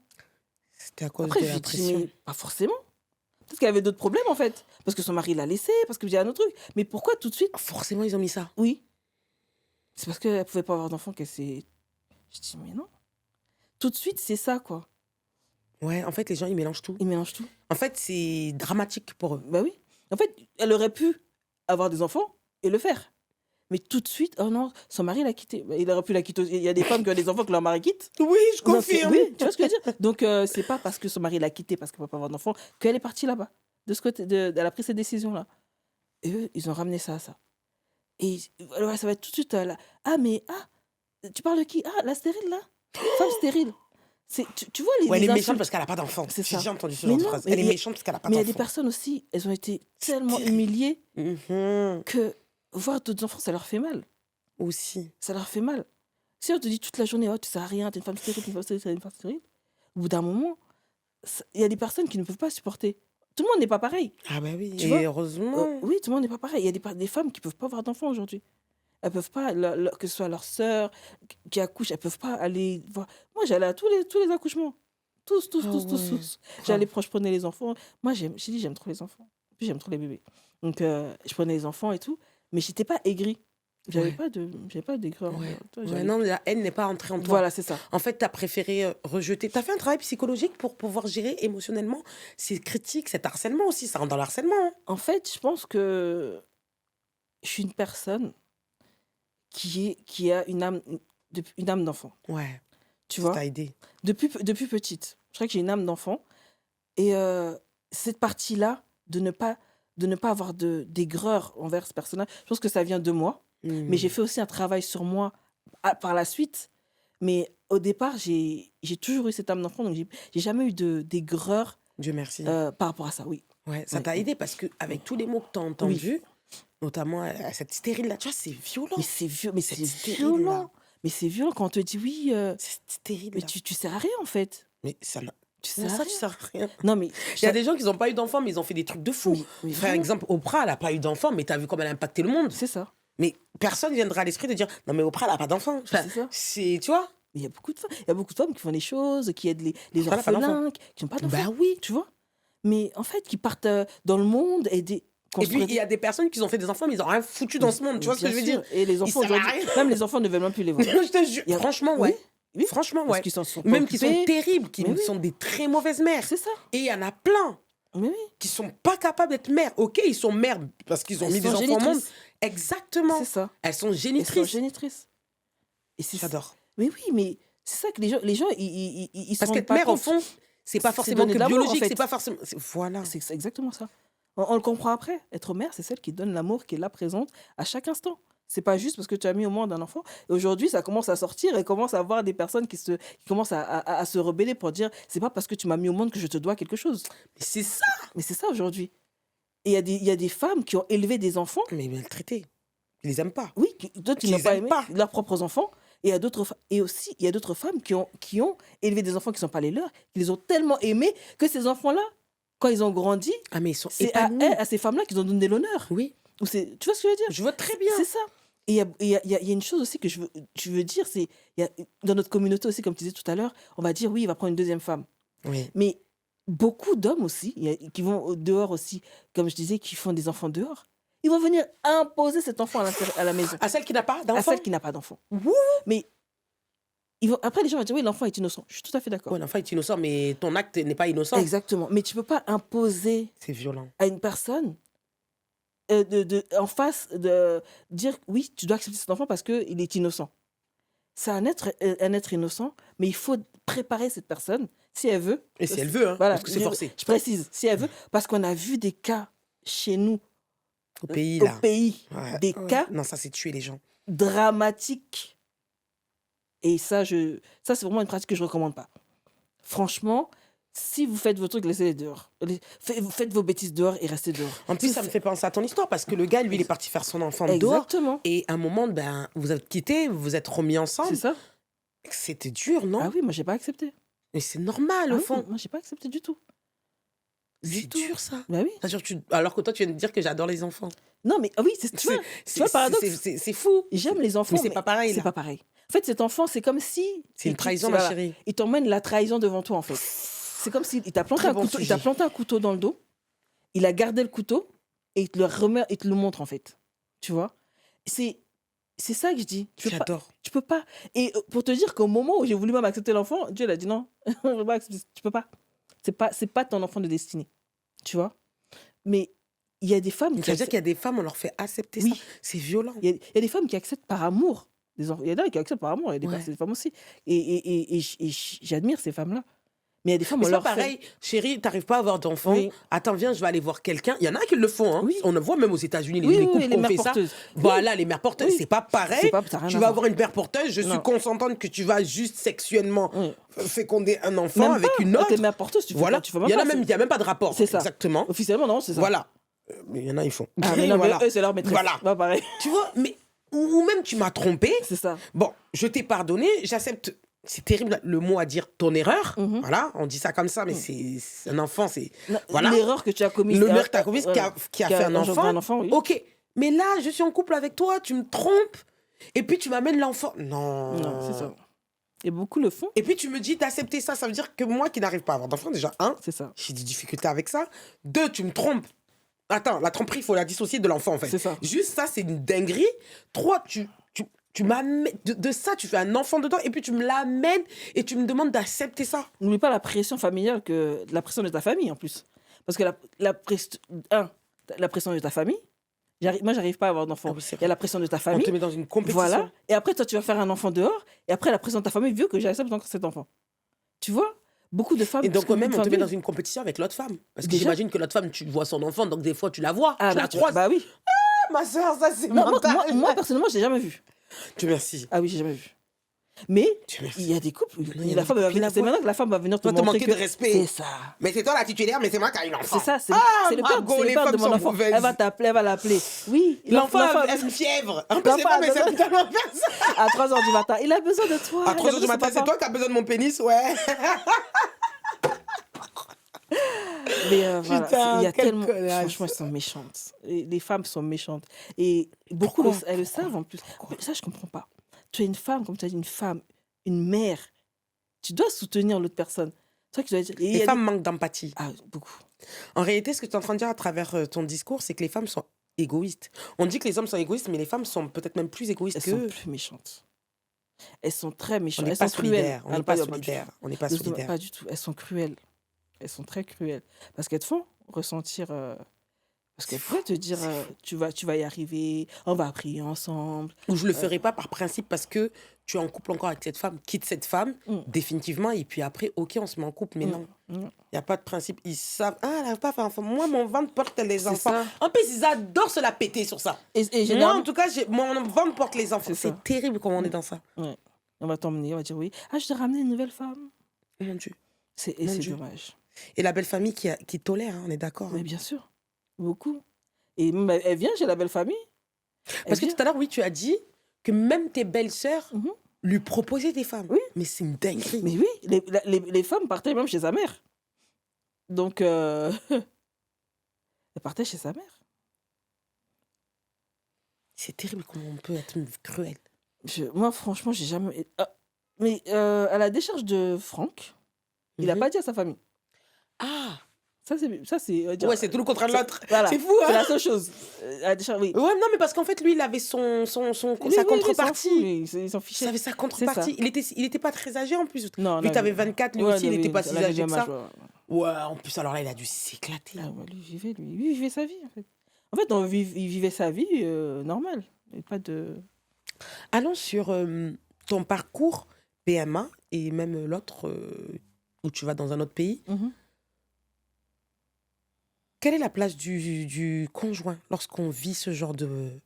C'était à cause Après, de je la lui ai dit, pression. mais pas forcément. Peut-être qu'elle avait d'autres problèmes, en fait. Parce que son mari l'a laissée, parce que j'ai un autre truc. Mais pourquoi tout de suite? Forcément, ils ont mis ça. Oui. C'est parce qu'elle pouvait pas avoir d'enfant qu'elle s'est... Je dis, mais non. Tout de suite, c'est ça, quoi. Ouais, en fait, les gens, ils mélangent tout. Ils mélangent tout. En fait, c'est dramatique pour eux. Bah oui. En fait, elle aurait pu avoir des enfants et le faire. Mais tout de suite, oh non, son mari l'a quitté. Bah, il aurait pu la quitter aussi. Il y a des femmes qui ont des enfants que leur mari quitte. Oui, je Non, confirme. oui, tu vois ce que je veux dire? Donc, c'est pas parce que son mari l'a quitté parce qu'elle ne peut pas avoir d'enfant qu'elle est partie là-bas. De ce côté, elle a pris cette décision-là. Et eux, ils ont ramené ça à ça. Et ouais, ça va être tout de suite là. Ah, mais tu parles de qui? Ah, la stérile là? Femme stérile. Tu vois Ouais, elle est les méchante insultes? parce qu'elle a pas d'enfant. C'est J'ai ça. déjà entendu ce Mais genre de non, phrase. Elle est méchante parce qu'elle a pas mais il y a des d'enfant. personnes aussi, elles ont été C'est tellement terrible. humiliées Mhm. que voir d'autres enfants, ça leur fait mal. Aussi. Ça leur fait mal. Si on te dit toute la journée: «Oh, tu sers à rien, t'es une femme stérile, t'es une femme stérile, t'es une femme stérile», au bout d'un moment, il y a des personnes qui ne peuvent pas supporter. Tout le monde n'est pas pareil, Ah bah oui, tu et vois? heureusement. Oui, tout le monde n'est pas pareil. Il y a des femmes qui peuvent pas avoir d'enfants aujourd'hui. Elles peuvent pas, que ce soit leur sœur qui accouche, elles peuvent pas aller voir. Moi, j'allais à tous les accouchements. Tous, tous, Ah tous, tous, ouais. tous. Ah. Je prenais les enfants. Moi, j'ai dit, j'aime trop les enfants. Puis j'aime trop les bébés. Donc, je prenais les enfants et tout. Mais j'étais pas aigrie. Ouais. J'avais pas d'aigreur. Ouais. Toi, Ouais, j'allais. non, la haine n'est pas entrée en toi. Voilà, c'est ça. En fait, tu as préféré rejeter. Tu as fait un travail psychologique pour pouvoir gérer émotionnellement ces critiques, cet harcèlement aussi. Ça rentre dans l'harcèlement. Hein. En fait, je pense que je suis une personne qui a une âme d'enfant. Ouais, Tu ça vois? t'a aidé. Depuis petite. Je crois que j'ai une âme d'enfant. Et cette partie-là, de ne pas avoir d'aigreur envers ce personnage, je pense que ça vient de moi. Mais j'ai Hmm. fait aussi un travail sur moi par la suite. Mais au départ, j'ai toujours eu cette âme d'enfant, donc j'ai jamais eu d'aigreur Dieu merci. par rapport à ça, oui. Ouais, ça Oui, t'a oui. aidé parce qu'avec tous les mots que tu as Oui. entendus, notamment cette stérile-là, tu vois, c'est violent. Mais mais Cette c'est stérile-là. violent. Mais c'est violent quand on te dit oui, C'est mais stérile-là. tu sers à rien en fait. Mais ça n'a. Tu Comment sers à ça, tu rien. sers à rien? Non, mais Il y a des gens qui n'ont pas eu d'enfant, mais ils ont fait des trucs de fou. mais Par vraiment, exemple, Oprah, elle n'a pas eu d'enfant, mais tu as vu comment elle a impacté le monde. c'est ça. Mais personne ne viendra à l'esprit de dire non, mais Oprah, elle n'a pas d'enfant. Enfin, C'est ça. c'est, tu vois, Mais il y a beaucoup de femmes qui font des choses, qui aident les Oprah, elle n'a pas d'enfant. orphelins, qui n'ont pas d'enfants. Bah oui. Tu vois? Mais en fait, qui partent dans le monde et Et puis, construire il y a des personnes qui ont fait des enfants, mais ils n'ont rien foutu dans ce monde. Tu vois ce que je veux dire? Et les Ils enfants servent à aujourd'hui, rien. même les enfants ne veulent même plus les voir. Je te jure. Il y a- Franchement, Oui, ouais. oui, Franchement, parce ouais. qu'ils s'en sont pas Même qui sont occupés. terribles, qui Mais oui. sont des très mauvaises mères. C'est ça. Et il y en a plein Mais oui. qui sont pas capables d'être mères. Ok, ils sont mères parce qu'ils ont Elles mis des sont enfants au monde. génitrices. Exactement. C'est ça. Elles sont Elles sont génitrices. génitrices. Et c'est ça. J'adore. Mais oui, mais c'est ça que les gens ils se Parce rendent qu'être pas mère, au compte. fond, c'est pas C'est forcément donner que de l'amour, en biologique, fait. c'est pas forcément. Voilà. C'est exactement ça. On le comprend après. Être mère, c'est celle qui donne l'amour, qui est là présente à chaque instant. C'est pas juste parce que tu as mis au monde un enfant. Et aujourd'hui, ça commence à sortir et commence à avoir des personnes qui commencent à se rebeller pour dire c'est pas parce que tu m'as mis au monde que je te dois quelque chose. Mais c'est ça. Mais c'est ça aujourd'hui. Et il y a des femmes qui ont élevé des enfants, Mais maltraités. Ils les aiment pas. oui, d'autres qui Qui n'ont les pas aiment aimé pas. leurs propres enfants. Et aussi, il y a d'autres femmes qui ont élevé des enfants qui ne sont pas les leurs, qui les ont tellement aimés que ces enfants-là, quand ils ont grandi, Ah, mais ils sont c'est à épanouis. à ces femmes-là qu'ils ont donné l'honneur. Oui. Tu vois ce que je veux dire? Je vois très bien. C'est ça. Et il y a une chose aussi que je veux dire, c'est dans notre communauté aussi, comme tu disais tout à l'heure, on va dire oui, il va prendre une deuxième femme. Oui. Mais beaucoup d'hommes aussi, qui vont dehors aussi, comme je disais, qui font des enfants dehors, ils vont venir imposer cet enfant à la maison, À celle qui n'a pas à d'enfant. celle qui n'a pas d'enfant. Wouh. Mais après, les gens vont dire oui, l'enfant est innocent. Je suis tout à fait d'accord. Ouais, l'enfant est innocent, mais ton acte n'est pas innocent. Exactement. Mais tu peux pas imposer C'est violent. à une personne en face de dire oui, tu dois accepter cet enfant parce qu'il est innocent. C'est un être innocent, mais il faut préparer cette personne si elle veut. Et si elle veut, hein, Voilà, parce que c'est forcé. je précise, si elle veut, parce qu'on a vu des cas chez nous, Au pays, là. Ouais, des ouais. cas Non, ça, c'est tuer les gens. dramatiques. Et ça, c'est vraiment une pratique que je ne recommande pas. Franchement, si vous faites vos trucs, laissez-les dehors. Faites vos bêtises dehors et restez dehors. En plus, Si ça me c'est- fait penser à ton histoire, parce que le gars, lui, il est parti faire son enfant dehors. Exactement. Et à un moment, ben, vous êtes quittés, vous vous êtes remis C'est ensemble. ça. C'était dur, non? Ah oui, moi, j'ai pas accepté. Mais c'est normal, Ah au oui, fond. moi, j'ai pas accepté du tout. C'est dur, ça. Bah oui. C'est-à-dire alors que toi, tu viens de dire que j'adore les enfants. Non, mais oui, tu vois le paradoxe? C'est fou. J'aime les enfants, Mais c'est pas pareil, c'est là. pas pareil. En fait, cet enfant, c'est comme si... C'est une il- trahison, voilà, ma chérie. Il t'emmène la trahison devant toi, en fait. C'est comme s'il t'a planté, Très bon il sujet. t'a planté un couteau dans le dos, il a gardé le couteau, et il te le remet, il te le montre, en fait. Tu vois? C'est ça que je dis. J'adore. Tu peux pas. Et pour te dire qu'au moment où j'ai voulu même accepter l'enfant, Dieu il a dit non, je peux pas accepter, tu peux pas. C'est pas ton enfant de destinée. Tu vois? Mais il y a des femmes Ça qui veut dire acceptent, qu'il y a des femmes, on leur fait accepter Oui. ça. C'est violent. il y a des femmes qui acceptent par amour des enfants. Il y en a qui acceptent par amour, il y a des Ouais. des femmes aussi. Et j'admire ces femmes-là. Mais il y a des femmes, Mais on c'est pas leur fait. pareil, chérie, t'arrives pas à avoir d'enfant. Oui, Attends, viens, je vais aller voir quelqu'un. Il y en a qui le font, hein. oui, On le voit même aux États-Unis, oui, les oui, couples oui, qui les ont mères fait ça. porteuses. Oui, Voilà, les mères porteuses, oui. c'est pas pareil. T'as rien Tu à vas voir. avoir une mère porteuse, je suis Non. consentante que tu vas juste sexuellement Oui. féconder un enfant Même pas. avec une Avec les autre. mères porteuses, tu fais Voilà. pas, tu fais Il même y en pas. a même, il y a même pas de rapport. C'est ça. Exactement. Officiellement, non, c'est ça. Voilà. Mais il y en a, ils font. Ah, mais non, Voilà. mais eux, c'est leur maîtresse. Voilà. Pas pareil. Tu vois, mais ou même tu m'as trompé. C'est ça. Bon, je t'ai pardonné, j'accepte. C'est terrible le mot à dire ton erreur. Mhm. Voilà, on dit ça comme ça, mais Mm. c'est un enfant, c'est. Non, Voilà. l'erreur que tu as commise. Le meurtre que tu as commis, voilà, qui a fait un engendré enfant. un enfant, oui. Ok, mais là, je suis en couple avec toi, tu me trompes, et puis tu m'amènes l'enfant. Non. Non, c'est ça. Et beaucoup le font. Et puis tu me dis d'accepter ça, ça veut dire que moi qui n'arrive pas à avoir d'enfant, déjà, C'est ça. j'ai des difficultés avec ça. Deux, tu me trompes. Attends, la tromperie, il faut la dissocier de l'enfant, en fait. C'est ça. Juste ça, c'est une dinguerie. Trois, tu m'amènes. De ça, tu fais un enfant dedans, et puis tu me l'amènes, et tu me demandes d'accepter ça. N'oublie pas la pression familiale, la pression de ta famille en plus. Parce que la pression de ta famille. Moi, j'arrive pas à avoir d'enfant. Ah oui, c'est Il y a vrai. la pression de ta On famille. te met dans une compétition. Voilà. Et après, toi, tu vas faire un enfant dehors. Et après, la pression de ta famille veut que j'accepte encore cet enfant. Tu vois? Beaucoup de femmes. Et donc, beaucoup de même, on te femmes met dans vivent. une compétition avec l'autre femme. Parce que Déjà. j'imagine que l'autre femme, tu vois son enfant, donc des fois, tu la vois, Ah, tu bah, la croises. bah oui. Ah, ma soeur, ça, c'est Non, mental. moi, personnellement, je l'ai jamais vu. Dieu merci. Ah oui, j'ai jamais vu. Mais Dieu merci. il y a des couples où il y a la des femme couples va qui la venir. C'est voient. maintenant que la femme va venir te Toi, te montrer manquer que de respect. c'est ça. Mais c'est toi la titulaire, mais c'est moi qui ai eu l'enfant. C'est ça, c'est Ah, c'est le Margot, père, c'est les le père femmes de mon sont enfant. mauvaises. Elle va t'appeler, elle va l'appeler. Oui, L'enfant a une fièvre. En plus, c'est L'enfant pas, a mais c'est besoin- totalement ça. à 3h du matin. Il a besoin de toi. À il a 3 heures du besoin de matin, son c'est papa. toi qui as besoin de mon pénis, ouais. Mais voilà, Putain, il y a quelle tellement. connasse. Franchement, elles sont méchantes. Et les femmes sont méchantes. Et beaucoup, Pourquoi elles le savent en plus. Mais ça, je comprends pas. Tu es une femme, comme tu as dit, une femme, une mère. Tu dois soutenir l'autre personne. Toi qui dois dire. Les femmes manquent d'empathie. Ah, beaucoup. En réalité, ce que tu es en train de dire à travers ton discours, c'est que les femmes sont égoïstes. On dit que les hommes sont égoïstes, mais les femmes sont peut-être même plus égoïstes Elles que sont eux. plus méchantes. Elles sont très On méchantes. n'est Elles pas sont cruelles. solidaires. On Ah, n'est pas pas du tout. solidaires. On n'est pas Justement, solidaires. pas du tout. Elles sont cruelles. Elles sont très cruelles. Parce qu'elles te font ressentir. Parce qu'elles pourraient te dire tu vas y arriver, on va prier ensemble. Ou je le ferai pas par principe parce que tu es en couple encore avec cette femme. Quitte cette femme, Mm. définitivement, et puis après, ok, on se met en couple, mais Mm. non. Mm. Il n'y a pas de principe. Ils savent. Ah, elle n'arrive pas à faire enfant. Moi, mon ventre porte les C'est enfants. ça. En plus, ils adorent se la péter sur ça. Et Moi, généralement, en tout cas, mon ventre porte les enfants. C'est ça. C'est terrible comment on est dans ça. ouais, on va t'emmener, on va dire oui. Ah, je t'ai ramené une nouvelle femme. Mon Dieu. Et Mon c'est Dieu. dommage. Et la belle famille qui tolère, hein, on est d'accord. Mais bien sûr, beaucoup. Et même, elle vient chez la belle famille. Parce que tout à l'heure, oui, tu as dit que même tes belles-sœurs Mhm. lui proposaient des femmes. Oui. Mais c'est une dinguerie. Mais oui, les femmes partaient même chez sa mère. Donc, elle partait chez sa mère. C'est terrible comment on peut être cruel. Moi, franchement, j'ai jamais. Mais à la décharge de Franck, il n'a Mhm. pas dit à sa famille. Ah, Ça, c'est. on va dire, ouais, c'est tout le contraire de l'autre. Voilà. C'est fou, C'est hein. la seule chose. À la décharge, oui. Ouais, non, mais parce qu'en fait, lui, il avait Oui, sa oui, il s'en contrepartie. fout, lui, il s'en Il fichait. avait sa ça. contrepartie. Il était pas très âgé en plus. Non, Lui, non, t'avais mais- 24, lui Ouais, aussi, il oui, n'était pas si elle avait âgé le que même ça. âge, ouais. Ouais, en plus, alors là, il a dû s'éclater. Ah ouais, lui, il vivait sa vie, en fait. En fait, il vivait sa vie normale. Et pas de... Allons sur ton parcours PMA et même l'autre où tu vas dans un autre pays. Mhm. Quelle est la place du conjoint lorsqu'on vit ce genre de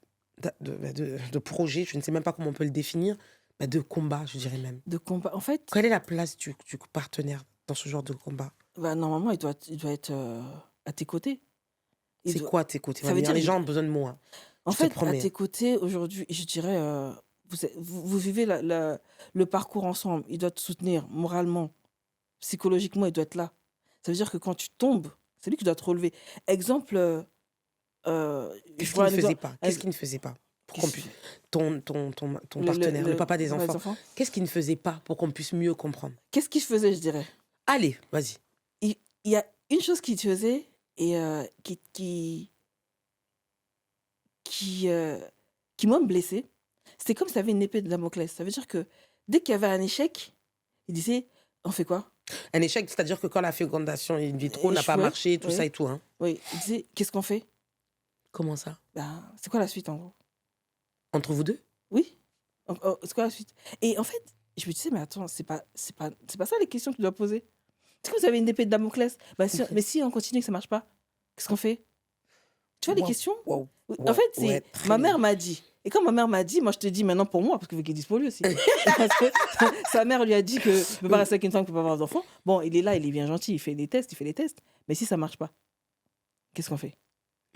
projet? Je ne sais même pas comment on peut le définir. De combat, je dirais même. De combat. En fait, Quelle est la place du partenaire dans ce genre de combat? normalement, il doit être à tes côtés. Il C'est doit- quoi tes côtés? ça veut dire Les il- gens ont besoin de moi. Hein. En je te fait, à promets. tes côtés, aujourd'hui, je dirais, vous vivez le parcours ensemble. Il doit te soutenir moralement, psychologiquement, il doit être là. Ça veut dire que quand tu tombes, c'est lui qui doit te relever. Exemple, Qu'est-ce je qu'il vois ne un faisait exemple. pas? Qu'est-ce qu'il ne faisait pas pour qu'on Qu'est-ce- puisse... Ton partenaire, le papa des papa enfants. Qu'est-ce qu'il ne faisait pas pour qu'on puisse mieux comprendre? Qu'est-ce qu'il faisait, je dirais? Allez, vas-y. Il y a une chose qu'il faisait et qui moi me blessait. C'était comme si avait une épée de Damoclès. Ça veut dire que dès qu'il y avait un échec, il disait on fait quoi? Un échec, c'est-à-dire que quand la fécondation in vitro n'a pas Échoué, marché, tout oui. ça et tout. Hein. Oui, il disait qu'est-ce qu'on fait? Comment ça? Ben, c'est quoi la suite en gros? Entre vous deux? Oui, c'est quoi la suite? Et en fait, je me disais mais attends, c'est pas ça les questions que tu dois poser. Est-ce que vous avez une épée de Damoclès? Ok. Mais si on continue et que ça marche pas, qu'est-ce qu'on fait? Tu vois les Waouh, questions? waouh, Oui, en waouh, fait, ouais, c'est très ma bien. mère m'a dit. Et quand ma mère m'a dit, moi je te dis maintenant pour moi, parce qu'il faut qu'il dise pour lui aussi. Parce que sa mère lui a dit que ne peut pas rester avec une femme qui ne peut pas avoir d'enfant. Bon, il est là, il est bien gentil, il fait les tests. Mais si ça marche pas, qu'est-ce qu'on fait?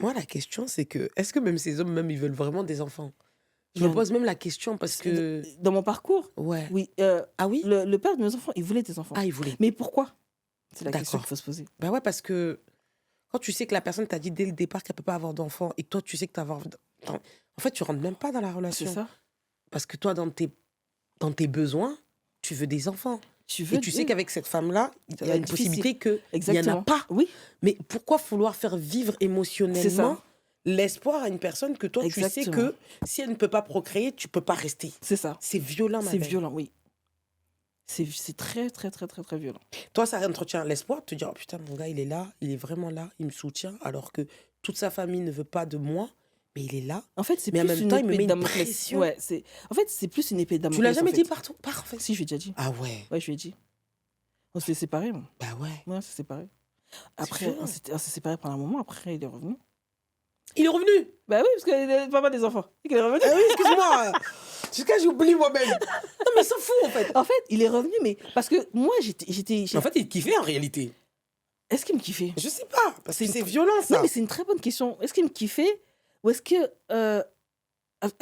Moi, la question, c'est que, est-ce que même ces hommes, même, ils veulent vraiment des enfants? Il Je y me en- pose même la question parce que, Dans mon parcours, ouais. oui, Ah oui? le père de mes enfants, il voulait des enfants. Ah, ils voulaient. Mais pourquoi? C'est la question qu'il D'accord. faut se poser. Bah ouais, parce que quand tu sais que la personne t'a dit dès le départ qu'elle peut pas avoir d'enfant et que toi, tu sais que tu vas avoir. En fait, tu rentres même pas dans la C'est relation. ça. Parce que toi, dans tes besoins, tu veux des enfants. Tu Et veux, tu sais oui, qu'avec cette femme-là, il ça y va a être une difficile. possibilité qu'il n'y en a Exactement. pas. Oui, Mais pourquoi vouloir faire vivre c'est émotionnellement ça. l'espoir à une personne que toi, tu sais Exactement. que si elle ne peut pas procréer, tu peux pas rester? C'est ça. C'est violent, ma C'est belle. violent, oui. C'est très, très, très, très, très violent. Toi, ça entretient l'espoir de te dire, oh putain, mon gars, il est là, il est vraiment là, il me soutient, alors que toute sa famille ne veut pas de moi, mais il est là. En fait, c'est Mais en plus même une temps, il me épée met de une Damoclès. pression. Ouais, en fait, c'est plus une épée de Tu l'as Damoclès, en jamais dit fait. par en fait? Si, je lui ai déjà dit. Ah ouais, Ouais, je lui ai dit. On s'est séparés, moi. bah ouais. Ouais, on s'est séparés. C'est Après, violent. on s'est séparés pendant un moment. Après, il est revenu. Il est revenu. Bah oui, parce qu'il est pas mal des enfants. Il est revenu. Ah oui, excuse-moi. Jusqu'à j'oublie moi-même. Non, mais s'en fout, en fait. En fait, il est revenu, mais parce que moi, En fait, il kiffait en réalité. Est-ce qu'il me kiffait? Je sais pas, parce que C'est une c'est tr- violent, Non, ça. mais c'est une très bonne question. Est-ce qu'il me kiffait? Ou est-ce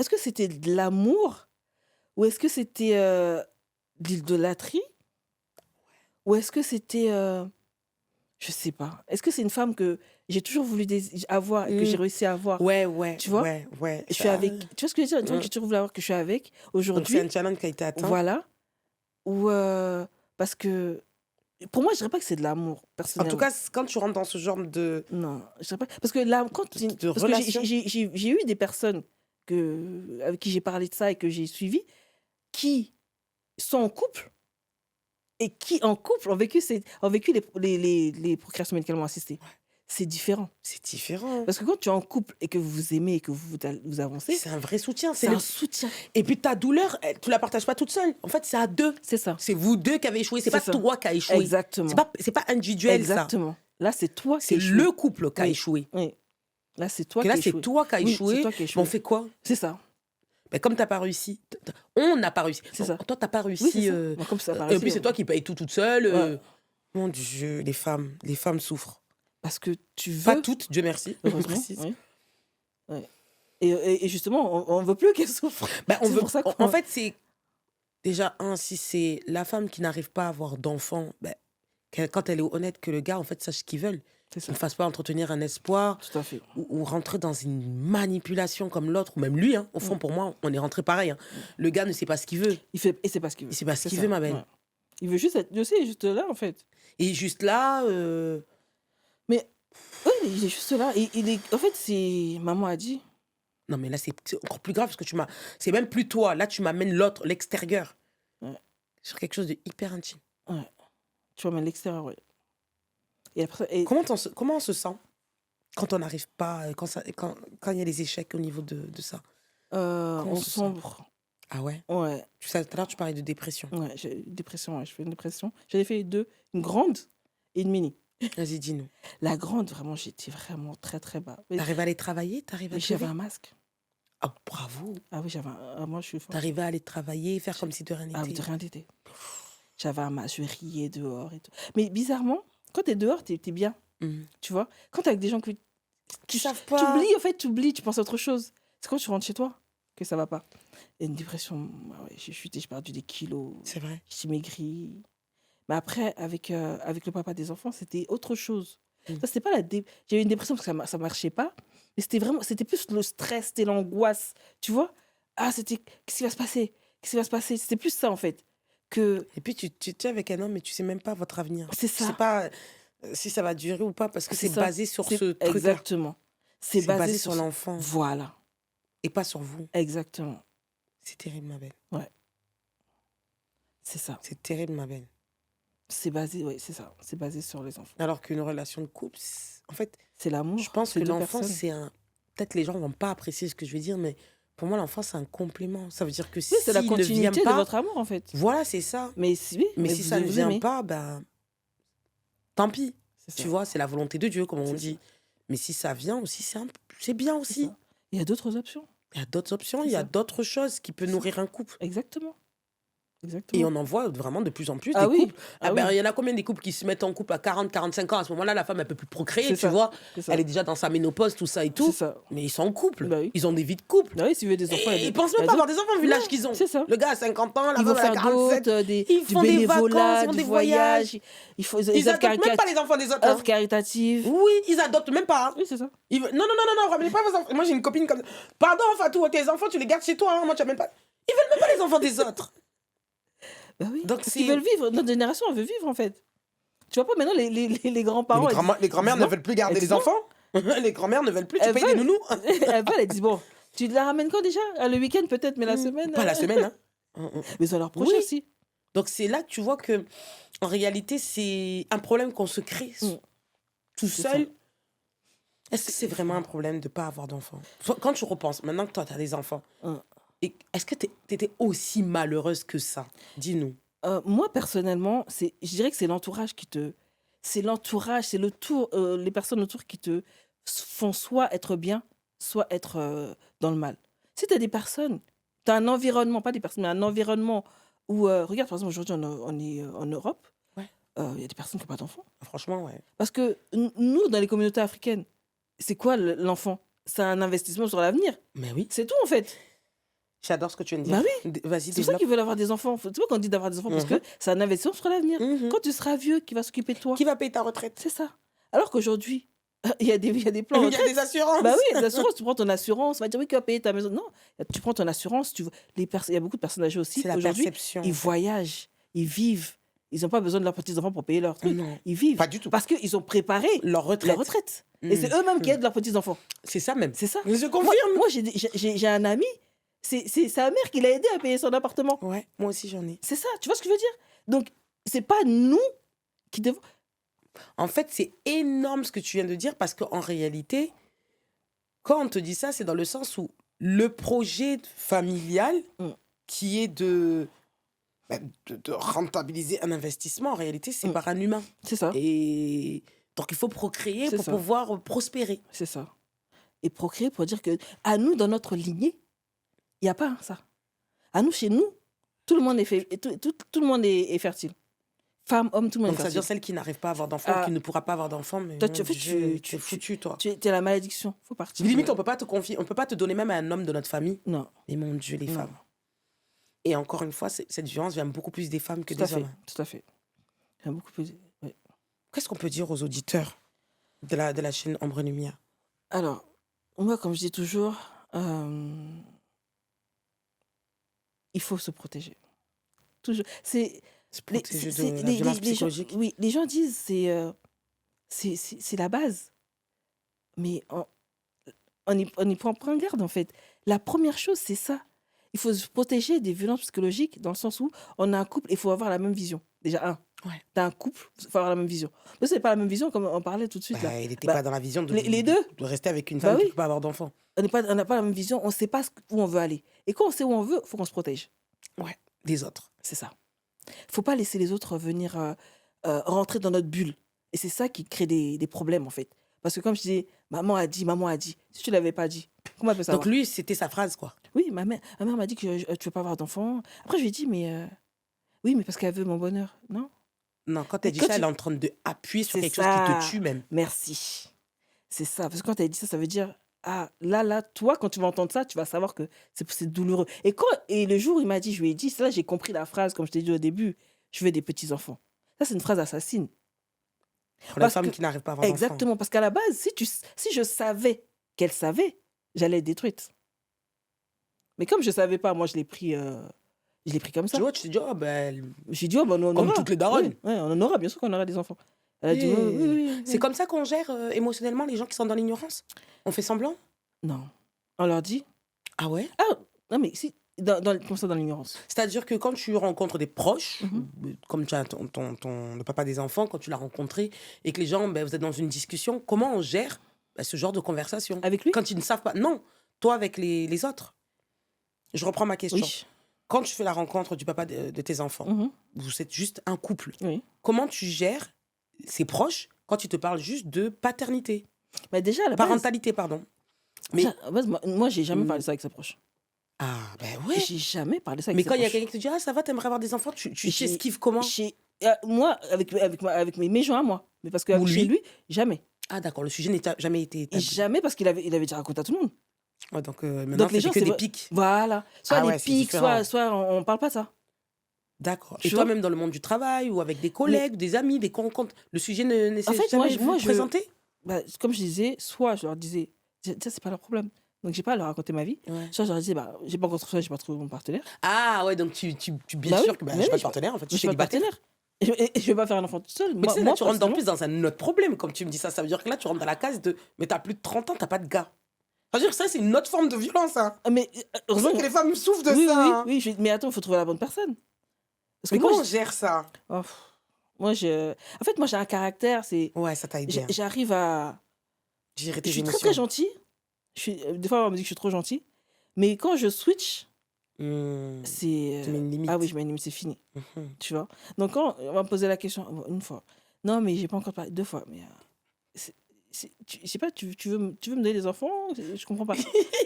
que c'était de l'amour? Ou est-ce que c'était de l'idolâtrie? Ou est-ce que c'était... je sais pas. Est-ce que c'est une femme que j'ai toujours voulu avoir et que j'ai Mm. réussi à avoir? Ouais, ouais, Tu vois? ouais. Je suis Ça- avec... Tu vois ce que je veux dire? Une femme que Mm. j'ai toujours voulu avoir, que je suis avec Donc, c'est aujourd'hui. un challenge qui a été atteint. Voilà. Ou parce que... Pour moi, je dirais pas que c'est de l'amour, En tout personnellement. cas, quand tu rentres dans ce genre de Non, je dirais pas. Parce que là, quand de parce que relation, j'ai eu des personnes avec qui j'ai parlé de ça et que j'ai suivi, qui sont en couple et qui, en couple, ont vécu les procréations médicalement assistées. C'est différent. c'est différent. Parce que quand tu es en couple et que vous vous aimez et que vous avancez, C'est un vrai soutien. c'est C'est un soutien. Et puis ta douleur, tu la partages pas toute seule. En fait, c'est à deux. C'est ça. C'est vous deux qui avez échoué. C'est C'est pas ça. toi qui as échoué. Exactement. C'est pas individuel, Exactement. Là, c'est toi ça. C'est qui as échoué. le couple qui a Oui. échoué. Oui. Là, c'est toi Et qui là, as c'est échoué. toi qui as Oui, c'est échoué. toi qui as Mais échoué. on fait quoi? C'est ça. Ben, comme t'as pas réussi, on n'a pas réussi. C'est ça. Toi, t'as pas Oui, c'est réussi. ça. Bon, comme ça, Et puis, c'est toi qui payes tout toute seule. Ouais. Mon Dieu, les femmes souffrent. Parce que tu Pas veux... toutes, Dieu merci. je Heureusement, précise. oui. Ouais. Et justement, on ne veut plus qu'elle souffre. Ben, on C'est veut. pour ça qu'on- En fait, c'est déjà si c'est la femme qui n'arrive pas à avoir d'enfant, ben, quand elle est honnête que le gars en fait sache ce qu'ils veulent, C'est qu'il ça, ne fasse pas entretenir un espoir tout à fait. ou rentrer dans une manipulation comme l'autre ou même lui. Hein. Au fond, pour moi, on est rentré pareil. Hein. Le gars ne sait pas ce qu'il veut. Et c'est pas ce qu'il veut. Il sait pas ce C'est qu'il ça, veut, ma belle. ouais. Il veut juste être... Je sais, il est juste là, en fait. Et juste là, Mais oui, il est juste là. Et en fait, c'est... Maman a dit... non mais là c'est encore plus grave parce que c'est même plus toi. Là, tu m'amènes l'autre, l'extérieur, Ouais. sur quelque chose de hyper intime. Ouais. Tu vois, mais l'extérieur, ouais. Et après, et... Comment on se sent quand on n'arrive pas, quand il y a des échecs au niveau de ça? on se sent? sombre. Ah ouais? Ouais. Tout à l'heure, tu parlais de dépression. Ouais, j'ai une dépression, ouais. Je fais une dépression. J'avais fait deux. Une grande et une mini. Vas-y, dis-nous. La grande, vraiment, j'étais vraiment très, très bas. T'arrives à aller travailler? T'arrives à Mais te j'avais lever? un masque. Ah, bravo! Ah oui, moi, je suis forte. T'arrives à aller travailler, faire comme si de rien Ah oui, n'était. de rien d'était. J'avais un masque, je riais dehors et tout. Mais bizarrement, quand t'es dehors, t'es bien. Mhm. Tu vois? Quand t'es avec des gens Qui savent pas. t'oublies, en fait, tu penses à autre chose. C'est quand tu rentres chez toi que ça va pas. Et une dépression, ah ouais, j'ai chuté, j'ai perdu des kilos, C'est vrai. j'ai maigri. Mais après, avec le papa des enfants, c'était autre chose. Mm. Ça, c'était pas j'ai eu une dépression parce que ça marchait pas. Mais c'était plus le stress, c'était l'angoisse. Tu vois? Ah, qu'est-ce qui va se passer? Qu'est-ce qui va se passer? C'était plus ça, en fait. Que Et puis, tu es avec un homme, mais tu sais même pas votre avenir. c'est Tu sais ça. pas si ça va durer ou pas, parce que C'est c'est ça. basé sur C'est- ce truc-là. Exactement. C'est C'est basé, basé sur ce- l'enfant Voilà, et pas sur vous. exactement. C'est terrible, ma belle. C'est ça. C'est terrible, ma belle. C'est basé, oui, c'est ça. C'est basé sur les enfants. Alors qu'une relation de couple, en fait, C'est l'amour. je pense c'est que deux l'enfant, personnes. c'est un. Peut-être les gens vont pas apprécier ce que je vais dire, mais pour moi, l'enfant, c'est un complément. Ça veut dire que Oui, c'est la s'il ne vient continuité de pas, votre amour, en fait. voilà, c'est ça. Oui, Mais si ça ne vous vient aimez. pas, ben, tant pis. C'est Tu ça, vois, c'est la volonté de Dieu, comme on c'est ça, dit. Mais si ça vient aussi, c'est bien c'est aussi. ça. Il y a d'autres options. Il y a d'autres options, C'est il y a ça, d'autres choses qui peuvent c'est ça. nourrir un couple. Exactement, Et exactement. on en voit vraiment de plus en plus Ah des oui, couples. Ah ah ben, oui, il y en a combien des couples qui se mettent en couple à 40, 45 ans? À ce moment-là, la femme, elle peut plus procréer, c'est tu ça, vois. c'est Elle ça, est déjà dans sa ménopause, tout ça et c'est tout. ça. Mais ils sont en couple. Bah oui, Ils ont des vies de couple. bah oui, s'il veut des enfants, Et ils pensent il y même a pas avoir d'autres. des enfants vu Non, l'âge qu'ils ont. c'est ça. Le gars a 50 ans, la Ils vont femme elle a faire 47. d'autres, Ils du font des vacances, bénévolat, ils font du des voyages. voyage. Ils Ils œuvrent adoptent même pas les enfants des autres. œuvres caritatives. Oui, ils adoptent même pas. Oui, c'est ça. Non, non, non, non, non, ramenez pas vos enfants. Moi, j'ai une copine comme ça. Pardon, Fatou, tes enfants, tu les gardes chez toi. Hein. Moi, tu même pas. Ils veulent même pas les enfants des autres. Bah oui, Donc, parce qu'ils veulent vivre. Notre génération, elle veut vivre, en fait. Tu vois pas, maintenant, les grands-parents, les grand-mères ne veulent plus garder les enfants. Les grand-mères ne veulent plus. Tu elles payes des veulent. nounous. Elles disent, bon, tu la ramènes quand déjà? Le week-end, peut-être, mais la semaine. Pas la semaine, hein. Mais ils ont leur projet Oui. aussi. Donc, c'est là que tu vois que, en réalité, c'est un problème qu'on se crée tout C'est ça. seul. Est-ce que c'est vraiment un problème de ne pas avoir d'enfants? Quand tu repenses, maintenant que toi, tu as des enfants, est-ce que tu étais aussi malheureuse que ça? Dis-nous. Moi, personnellement, je dirais que c'est l'entourage qui te. C'est l'entourage, c'est les personnes autour qui te font soit être bien, soit être dans le mal. Si tu as des personnes, tu as un environnement, pas des personnes, mais un environnement où. Regarde, par exemple, aujourd'hui, on est en Europe, Ouais. il y a des personnes qui n'ont pas d'enfants. Franchement, ouais. Parce que nous, dans les communautés africaines, c'est quoi l'enfant? C'est un investissement sur l'avenir. Mais oui. C'est tout, en fait. J'adore ce que tu viens de dire. Bah oui. Vas-y, C'est pour ça développe. qu'ils veulent avoir des enfants. Tu vois qu'on dit d'avoir des enfants parce que c'est un investissement sur l'avenir. Quand tu seras vieux, qui va s'occuper de toi? Qui va payer ta retraite? C'est ça. Alors qu'aujourd'hui, il y a des plans Il y a retraite. des assurances. Bah oui, il y a des assurances. Tu prends ton assurance, on va dire oui, qui va payer ta maison. Non, tu prends ton assurance. Il y a beaucoup de personnes âgées aussi. C'est la Aujourd'hui, perception. ils voyagent, ils vivent. Ils n'ont pas besoin de leurs petits-enfants pour payer leur truc. Non, Ils vivent. pas du tout. Parce qu'ils ont préparé Leur retraite. leur retraite. Et c'est eux-mêmes qui aident leurs petits-enfants. C'est ça même. C'est ça. Je confirme. Moi j'ai un ami, c'est sa mère qui l'a aidé à payer son appartement. Ouais, moi aussi j'en ai. C'est ça, tu vois ce que je veux dire? Donc, c'est pas nous qui devons. En fait, c'est énorme ce que tu viens de dire parce qu'en réalité, quand on te dit ça, c'est dans le sens où le projet familial qui est de rentabiliser un investissement, en réalité, c'est par un humain. C'est ça. Et donc, il faut procréer C'est pour ça. pouvoir prospérer. C'est ça. Et procréer pour dire que à nous, dans notre lignée, il n'y a pas ça. À nous, chez nous, tout le monde tout le monde est fertile. Femme, homme, tout le monde Donc, est ça veut fertile. dire celle qui n'arrive pas à avoir d'enfant, Ah. qui ne pourra pas avoir d'enfant, mais Toi, mon tu fais, Dieu, tu t'es foutu, toi. es la malédiction. Faut partir. Limite, on peut pas te confier, on peut pas te donner même à un homme de notre famille. Non. Mais mon Dieu, les Non. femmes. Et encore une fois, cette violence vient beaucoup plus des femmes que Tout à des fait. hommes. Tout à fait. Il y a beaucoup plus. Ouais. Qu'est-ce qu'on peut dire aux auditeurs de la chaîne Ombre et Lumière? Alors, moi, comme je dis toujours, il faut se protéger. Toujours. C'est Se protéger c'est- de la violence psychologique. oui, les gens disent c'est la base. Mais on y prend garde, en fait. La première chose, c'est ça. Il faut se protéger des violences psychologiques dans le sens où on a un couple et il faut avoir la même vision. Déjà, Ouais. t'as un couple, il faut avoir la même vision. Mais c'est pas la même vision, comme on parlait tout de suite. là. Il n'était Bah, pas dans la vision de, les deux. de rester avec une Bah femme qui oui. ne peut pas avoir d'enfant. On n'a pas la même vision, on ne sait pas où on veut aller. Et quand on sait où on veut, il faut qu'on se protège. Ouais, des autres. C'est ça. Il ne faut pas laisser les autres venir rentrer dans notre bulle. Et c'est ça qui crée des problèmes, en fait. Parce que comme je disais, maman a dit. Si tu ne l'avais pas dit, comment elle peut savoir? Donc lui, c'était sa phrase, quoi. Oui, ma mère m'a dit que tu ne veux pas avoir d'enfant. Après, je lui ai dit, mais oui, mais parce qu'elle veut mon bonheur. Non? Non, quand elle dit quand ça, tu- elle est en train d'appuyer sur C'est quelque chose qui ça. te tue même. Merci. C'est ça. Parce que quand elle dit ça, ça veut dire, ah, là, toi, quand tu vas entendre ça, tu vas savoir que c'est douloureux. Et le jour où il m'a dit, je lui ai dit, c'est là j'ai compris la phrase, comme je t'ai dit au début, je veux des petits-enfants. Ça, c'est une phrase assassine. Pour la Parce femme que- qui n'arrive pas à avoir d'enfant. Exactement. Parce qu'à la base, si je savais qu'elle savait, j'allais être détruite. Mais comme je ne savais pas, moi, je l'ai pris comme ça. Tu vois, tu te dis, oh ben, J'ai dit, oh, ben, on Comme aura. toutes les daronnes. Ouais, on en aura, bien sûr qu'on aura des enfants. Elle a dit, Eh, oui. c'est comme ça qu'on gère émotionnellement les gens qui sont dans l'ignorance. On fait semblant. Non. On leur dit, Ah ouais. non, mais si, comme ça, dans l'ignorance. C'est-à-dire que quand tu rencontres des proches, Mhm. comme tu as le papa des enfants, quand tu l'as rencontré, et que les gens, ben, vous êtes dans une discussion, comment on gère ce genre de conversation? Avec lui? Quand ils ne savent pas. Non, toi avec les autres. Je reprends ma question. Oui. Quand tu fais la rencontre du papa de tes enfants, Mhm. vous êtes juste un couple, Oui. comment tu gères c'est proche quand il te parle juste de paternité. Mais déjà, à la base, Parentalité, pardon. Mais, déjà, à la base, moi, j'ai jamais parlé hmm, de ça avec ses proches. ah, ben ouais. J'ai jamais parlé de ça avec Mais ses quand il y a proches. quelqu'un qui te dit, ah, ça va, t'aimerais avoir des enfants, tu J'ai, t'esquives comment? moi, avec mes gens à moi. Mais parce que Ou chez lui? lui, jamais. Ah, d'accord, le sujet n'a jamais été Et établi. jamais parce qu'il avait déjà raconté à tout le monde. Ouais, donc maintenant, Donc les c'est gens, que c'est des pics. voilà. Soit Ah les ouais, c'est pics, différent. soit on parle pas de ça. D'accord. Et Tu vois? toi-même, dans le monde du travail ou avec des Mais collègues, des amis, des rencontres, le sujet ne en s'est fait, moi, jamais vu présenté? comme je disais, soit je leur disais, ça, c'est pas leur problème. Donc, j'ai pas à leur raconter ma vie. Ouais. Soit je leur disais, bah, j'ai pas encore trouvé, j'ai pas trouvé mon partenaire. Ah ouais, donc bien Bah oui, sûr que bah, mais j'ai pas oui, de partenaire, en fait, je mais suis j'ai pas de célibataire. partenaire. Et je vais pas faire un enfant toute seule. Mais tu sais, là, Moi, tu rentres en personnellement, plus dans un autre problème, comme tu me dis ça. Ça veut dire que là, tu rentres dans la case de mais t'as plus de 30 ans, t'as pas de gars. Ça veut dire que ça, c'est une autre forme de violence. Hein. mais C'est heureusement, que les femmes souffrent de oui, ça. oui, Hein. oui, mais attends, il faut trouver la bonne personne. Parce que Mais moi, comment on gère ça? oh, en fait, moi, j'ai un caractère, Ouais, ça t'a aidé. Hein. j'arrive à, Gérer je tes suis très, très émotions. gentille. Des fois, on me dit que je suis trop gentille. Mais quand je switch, Hmm. c'est, Tu mets une limite. ah oui, je mets une limite, c'est fini. Mhm. Tu vois? Donc, quand on va me poser la question, une fois, non, mais j'ai pas encore parlé, deux fois, mais je sais pas, tu veux me donner des enfants? Je comprends pas.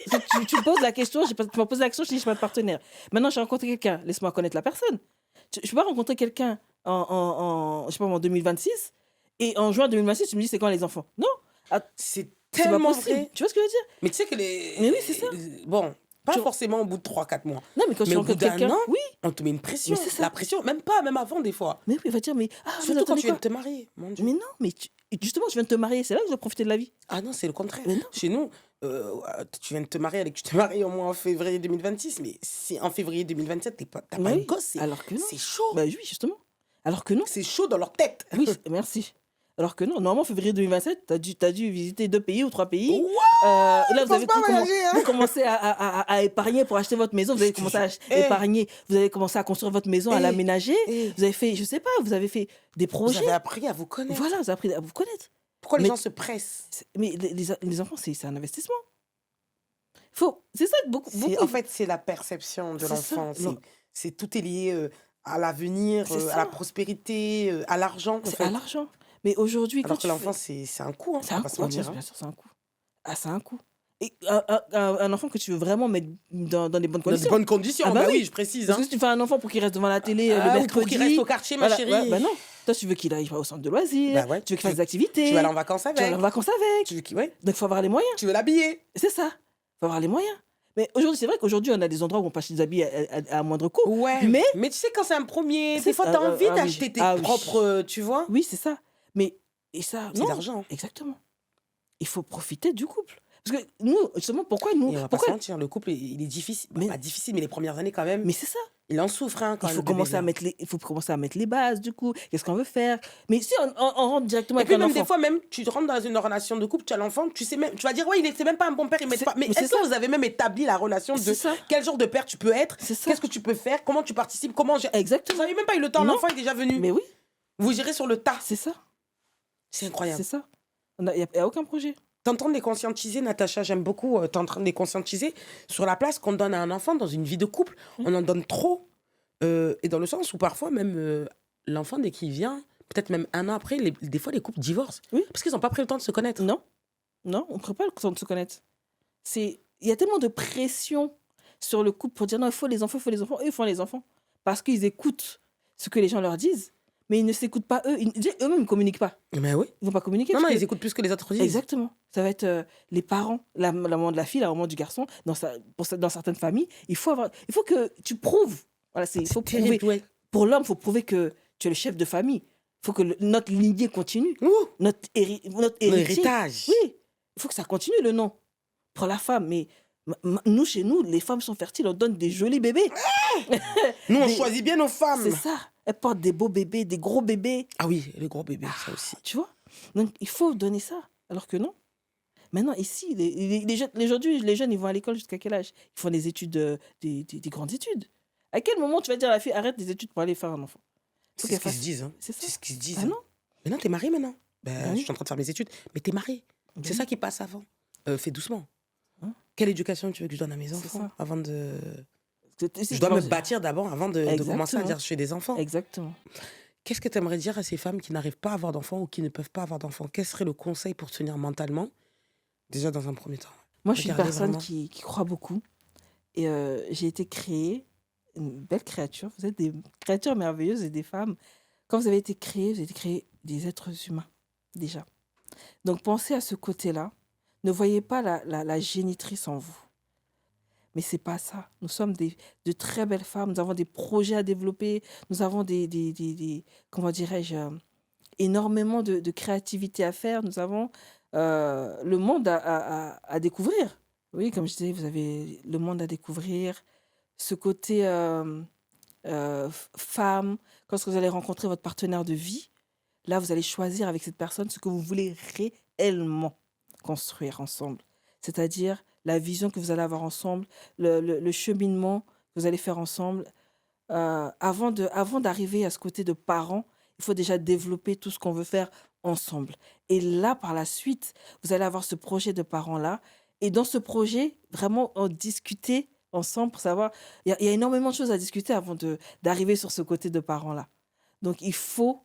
Parce que tu me poses la question, tu m'as posé la question, je dis, j'ai pas de partenaire. Maintenant, j'ai rencontré quelqu'un, laisse-moi connaître la personne. Je peux pas rencontrer quelqu'un je sais pas, en 2026, et en juin 2026, tu me dis, c'est quand les enfants? Non, ah, C'est c'est pas tellement possible. vrai. Tu vois ce que je veux dire? Mais tu sais que Mais oui, c'est ça. Bon, pas Tu- forcément au bout de 3-4 mois. Non, mais quand Mais tu au bout rencontres d'un quelqu'un, an, oui, on te met une pression. mais c'est ça. La pression, même avant des fois. Mais oui, il va dire, mais vous Surtout quand attendez tu viens quoi? de te marier, mon Dieu. Mais non, mais justement, tu viens de te marier, c'est là que tu dois profiter de la vie. Ah non, c'est le contraire. Mais non. Chez nous, tu viens de te marier, tu t'es marié au moins en février 2026, mais si en février 2027, t'as pas Mais une oui, gosse, alors que non. c'est chaud. Bah oui, justement. Alors que non. C'est chaud dans leur tête. Oui, merci. Alors que non, normalement, février 2027, t'as dû visiter 2 pays ou 3 pays. Ouah, Là, ils pensent pas voyager, hein. vous commencez à épargner pour acheter votre maison. Vous avez Je te commencé à jure. Eh. épargner. Vous avez commencé à construire votre maison, à Eh. l'aménager. Eh. Vous avez fait, je sais pas, vous avez fait des Vous projets. avez appris à vous connaître. Voilà, vous avez appris à vous connaître. Pourquoi les Mais- gens se pressent? Mais les enfants, c'est un investissement. C'est ça que beaucoup. En fait, c'est la perception de C'est ça, l'enfant. non. Tout est lié à l'avenir, C'est à ça. la prospérité, à l'argent, en C'est fait. à l'argent. Mais aujourd'hui, Alors quand que tu l'enfant, fais... c'est un coût, hein, C'est on un va pas se coût, mentir. bien Hein. sûr, c'est un coût. Ah, c'est un coût. Et un enfant que tu veux vraiment mettre dans des bonnes Dans de conditions. bonnes conditions, Ah bah bah oui. oui, je précise. Parce Hein. que si tu fais un enfant pour qu'il reste devant la télé le Ah, ou mercredi... pour qu'il reste au quartier, ma voilà, chérie. ouais, bah non. Toi, tu veux qu'il aille au centre de loisirs, Bah ouais. tu veux qu'il fasse des activités, Tu vas aller en vacances tu vas aller avec. en vacances avec. Tu veux ouais. Donc, il faut avoir les moyens. Tu veux l'habiller. C'est ça. Il faut avoir les moyens. Mais aujourd'hui, c'est vrai qu'aujourd'hui, on a des endroits où on peut acheter des habits à moindre coût. Ouais. Mais, Mais tu sais, quand c'est un premier, C'est des fois, ça, t'as envie ah oui. d'acheter tes Ah oui. propres, tu vois. oui, c'est ça. Mais, et ça, C'est non. l'argent. Exactement. Il faut profiter du couple. Parce que nous, justement, pourquoi nous... Et on va pas se Pourquoi... mentir, le couple, il est difficile. Mais- Pas difficile, mais les premières années, quand même, Mais c'est ça. il en souffre, hein, quand Il le faut bébé commencer à vient. mettre il faut commencer à mettre les bases, du coup. Qu'est-ce qu'on veut faire? Mais si on rentre directement Et avec puis un même enfant... des fois, même, tu rentres dans une relation de couple, tu as l'enfant, tu sais même, tu vas dire, ouais, c'est même pas un bon père, il m'aide C'est- pas. Mais mais c'est est-ce que vous avez même établi la relation de C'est ça. quel genre de père tu peux être? C'est ça. Qu'est-ce que tu peux faire? Comment tu participes? Vous Exactement. n'avez même pas eu le temps, Non. l'enfant est déjà venu. Mais oui, Vous gérez sur le tas. c'est ça. C'est incroyable. C'est ça. Il n'y a aucun projet. T'es en train de les conscientiser, Natacha, j'aime beaucoup. T'es en train de les conscientiser sur la place qu'on donne à un enfant dans une vie de couple. On en donne trop. Et dans le sens où parfois, même l'enfant, dès qu'il vient, peut-être même un an après, des fois, les couples divorcent. Oui. Parce qu'ils n'ont pas pris le temps de se connaître. Non. Non, on ne prend pas le temps de se connaître. Il y a tellement de pression sur le couple pour dire non, il faut les enfants, il faut les enfants. Eux, ils font les enfants. Parce qu'ils écoutent ce que les gens leur disent, mais ils ne s'écoutent pas eux. Eux-mêmes, ils ne communiquent pas. Mais oui. Ils ne vont pas communiquer. Non, parce non, que- ils écoutent plus que les autres disent. Exactement. Ça va être les parents, la maman de la fille, la maman du garçon. Dans certaines familles, il faut que tu prouves. Voilà, il faut prouver. Terrible, ouais. Pour l'homme, il faut prouver que tu es le chef de famille. Il faut que notre lignée continue. Ouh, Notre héritier. l'héritage. Oui, il faut que ça continue le nom. Pour la femme, mais nous, chez nous, les femmes sont fertiles, on donne des jolis bébés. Nous, on Des- choisit bien nos femmes. C'est ça. Elles portent des beaux bébés, des gros bébés. Ah oui, les gros bébés, ça aussi. Tu vois? Donc, il faut donner ça. Alors que non. Maintenant, ici, aujourd'hui, les jeunes, ils vont à l'école jusqu'à quel âge? Ils font des études, des grandes études. À quel moment tu vas dire à la fille, arrête des études pour aller faire un enfant? Faut C'est ce qu'elle qu'ils se fasse- disent. Hein. C'est ça. C'est ce qu'ils se disent. Ah hein. non? Mais non, t'es marié maintenant. Ben, Ah oui. je suis en train de faire mes études. Mais t'es marié. C'est Oui. ça qui passe avant. Fais doucement. Hein? Quelle éducation tu veux que je donne à mes C'est enfants ça. avant de... C'est- Je dois me bâtir d'abord avant de commencer à Exactement. dire je fais des enfants. Exactement. Qu'est-ce que tu aimerais dire à ces femmes qui n'arrivent pas à avoir d'enfants ou qui ne peuvent pas avoir d'enfants? Quel serait le conseil pour tenir mentalement? Déjà dans un premier temps. Moi, je suis une Regarder personne vraiment. qui croit beaucoup et j'ai été créée, une belle créature. Vous êtes des créatures merveilleuses et des femmes. Quand vous avez été créés, vous avez été créés des êtres humains, déjà. Donc pensez à ce côté-là. Ne voyez pas la génitrice en vous. Mais c'est pas ça. Nous sommes de très belles femmes. Nous avons des projets à développer. Nous avons comment dirais-je, énormément de créativité à faire. Nous avons le monde à découvrir. Oui, comme je disais, vous avez le monde à découvrir. Ce côté femme, quand vous allez rencontrer votre partenaire de vie, là, vous allez choisir avec cette personne ce que vous voulez réellement construire ensemble. C'est-à-dire la vision que vous allez avoir ensemble, le cheminement que vous allez faire ensemble. Avant d'arriver à ce côté de parents, il faut déjà développer tout ce qu'on veut faire ensemble. Et là, par la suite, vous allez avoir ce projet de parents-là. Et dans ce projet, vraiment en discuter ensemble pour savoir, il y a énormément de choses à discuter avant d'arriver sur ce côté de parents-là. Donc, il faut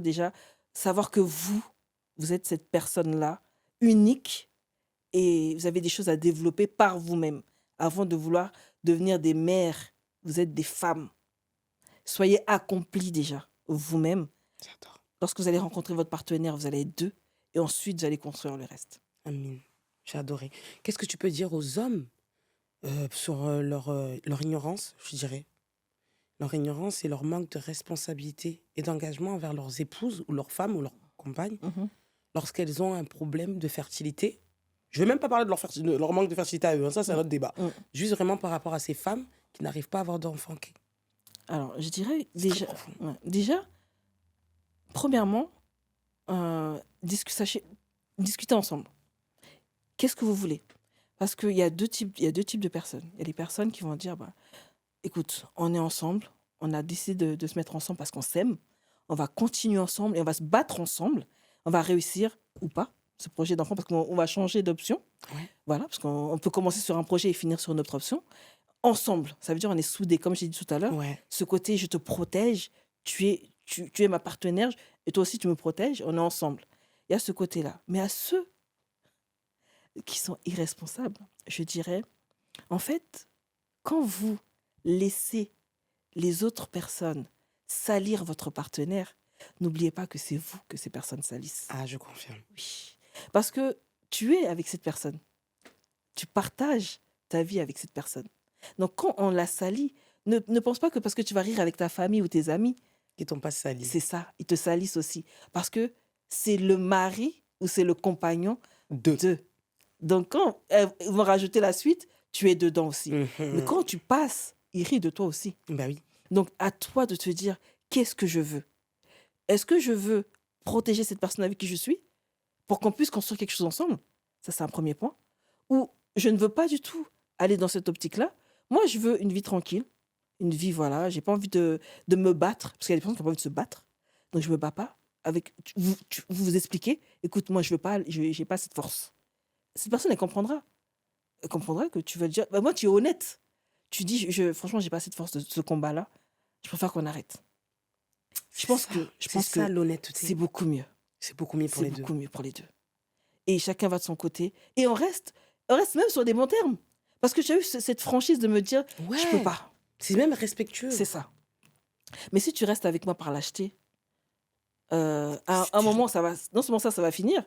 déjà savoir que vous êtes cette personne-là, unique, et vous avez des choses à développer par vous-même avant de vouloir devenir des mères. Vous êtes des femmes. Soyez accomplis déjà, vous-même. J'adore. Lorsque vous allez rencontrer votre partenaire, vous allez être deux, et ensuite, vous allez construire le reste. Amine. J'ai adoré. Qu'est-ce que tu peux dire aux hommes sur leur ignorance, je dirais? Leur ignorance et leur manque de responsabilité et d'engagement envers leurs épouses ou leurs femmes ou leurs compagnes Mhm. lorsqu'elles ont un problème de fertilité. Je ne vais même pas parler de de leur manque de fertilité à eux, hein, ça c'est un autre débat. Mm. Juste vraiment par rapport à ces femmes qui n'arrivent pas à avoir d'enfants. Alors, je dirais C'est très déjà, profond. ouais, déjà premièrement, discutez ensemble. Qu'est-ce que vous voulez? Parce qu'il y a deux types de personnes. Il y a les personnes qui vont dire, bah, écoute, on est ensemble, on a décidé de se mettre ensemble parce qu'on s'aime, on va continuer ensemble et on va se battre ensemble, on va réussir ou pas ce projet d'enfant parce qu'on va changer d'option. Ouais. Voilà, parce qu'on peut commencer sur un projet et finir sur une autre option. Ensemble, ça veut dire on est soudés, comme j'ai dit tout à l'heure. Ouais. Ce côté, je te protège, tu es ma partenaire et toi aussi tu me protèges, on est ensemble. Il y a ce côté-là. Mais à ceux qui sont irresponsables, je dirais, en fait, quand vous laissez les autres personnes salir votre partenaire, n'oubliez pas que c'est vous que ces personnes salissent. Ah, je confirme. Oui. Parce que tu es avec cette personne. Tu partages ta vie avec cette personne. Donc quand on la salit, ne pense pas que parce que tu vas rire avec ta famille ou tes amis, Qui t'ont pas sali. c'est ça, ils te salissent aussi. Parce que c'est le mari ou c'est le compagnon Deux. d'eux. Donc quand ils vont rajouter la suite, tu es dedans aussi. Mais quand tu passes, ils rient de toi aussi. Bah oui. Donc à toi de te dire, qu'est-ce que je veux? Est-ce que je veux protéger cette personne avec qui je suis pour qu'on puisse construire quelque chose ensemble? Ça, c'est un premier point. Ou je ne veux pas du tout aller dans cette optique-là. Moi, je veux une vie tranquille. Une vie, voilà, j'ai pas envie de me battre. Parce qu'il y a des personnes qui ont pas envie de se battre. Donc, je me bats pas. Vous expliquez, écoute, moi, je veux pas, j'ai pas cette force. Cette personne, elle comprendra. Elle comprendra que tu veux dire, bah, moi, tu es honnête. Tu dis, franchement, j'ai pas cette force de ce combat-là. Je préfère qu'on arrête. Je pense que C'est l'honnêteté. c'est beaucoup mieux. C'est beaucoup mieux pour C'est les deux. beaucoup mieux pour les deux. Et chacun va de son côté. Et on reste même sur des bons termes. Parce que tu as eu cette franchise de me dire, Ouais. je peux pas. C'est même respectueux. C'est ça. Mais si tu restes avec moi par lâcheté, à un moment, non seulement ça va finir,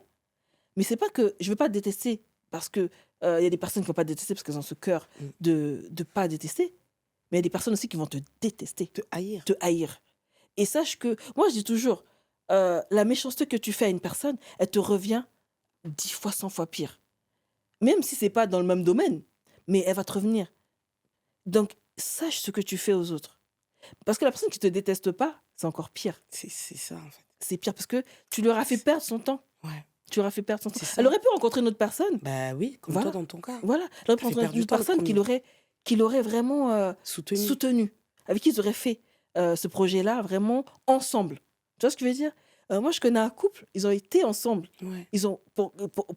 mais c'est pas que je veux pas te détester. Parce que il y a des personnes qui vont pas te détester parce qu'elles ont ce cœur de pas détester. Mais il y a des personnes aussi qui vont te détester, Te haïr. te haïr. Et sache que, moi je dis toujours, la méchanceté que tu fais à une personne, elle te revient 10 fois, 100 fois pire. Même si c'est pas dans le même domaine, mais elle va te revenir. Donc, sache ce que tu fais aux autres. Parce que la personne qui te déteste pas, c'est encore pire. C'est ça, en fait. C'est pire parce que tu leur as fait perdre son temps. Ouais. Tu leur as fait perdre son temps. C'est ça. Elle aurait pu rencontrer une autre personne. Bah oui, comme Voilà. toi dans ton cas. Voilà. Elle aurait pu Ça fait rencontrer perdre du une temps, le personne qui l'aurait vraiment Soutenu. soutenu. Avec qui ils auraient fait ce projet-là vraiment ensemble. Tu vois ce que je veux dire? Moi, je connais un couple, ils ont été ensemble. Ouais. Ils ont,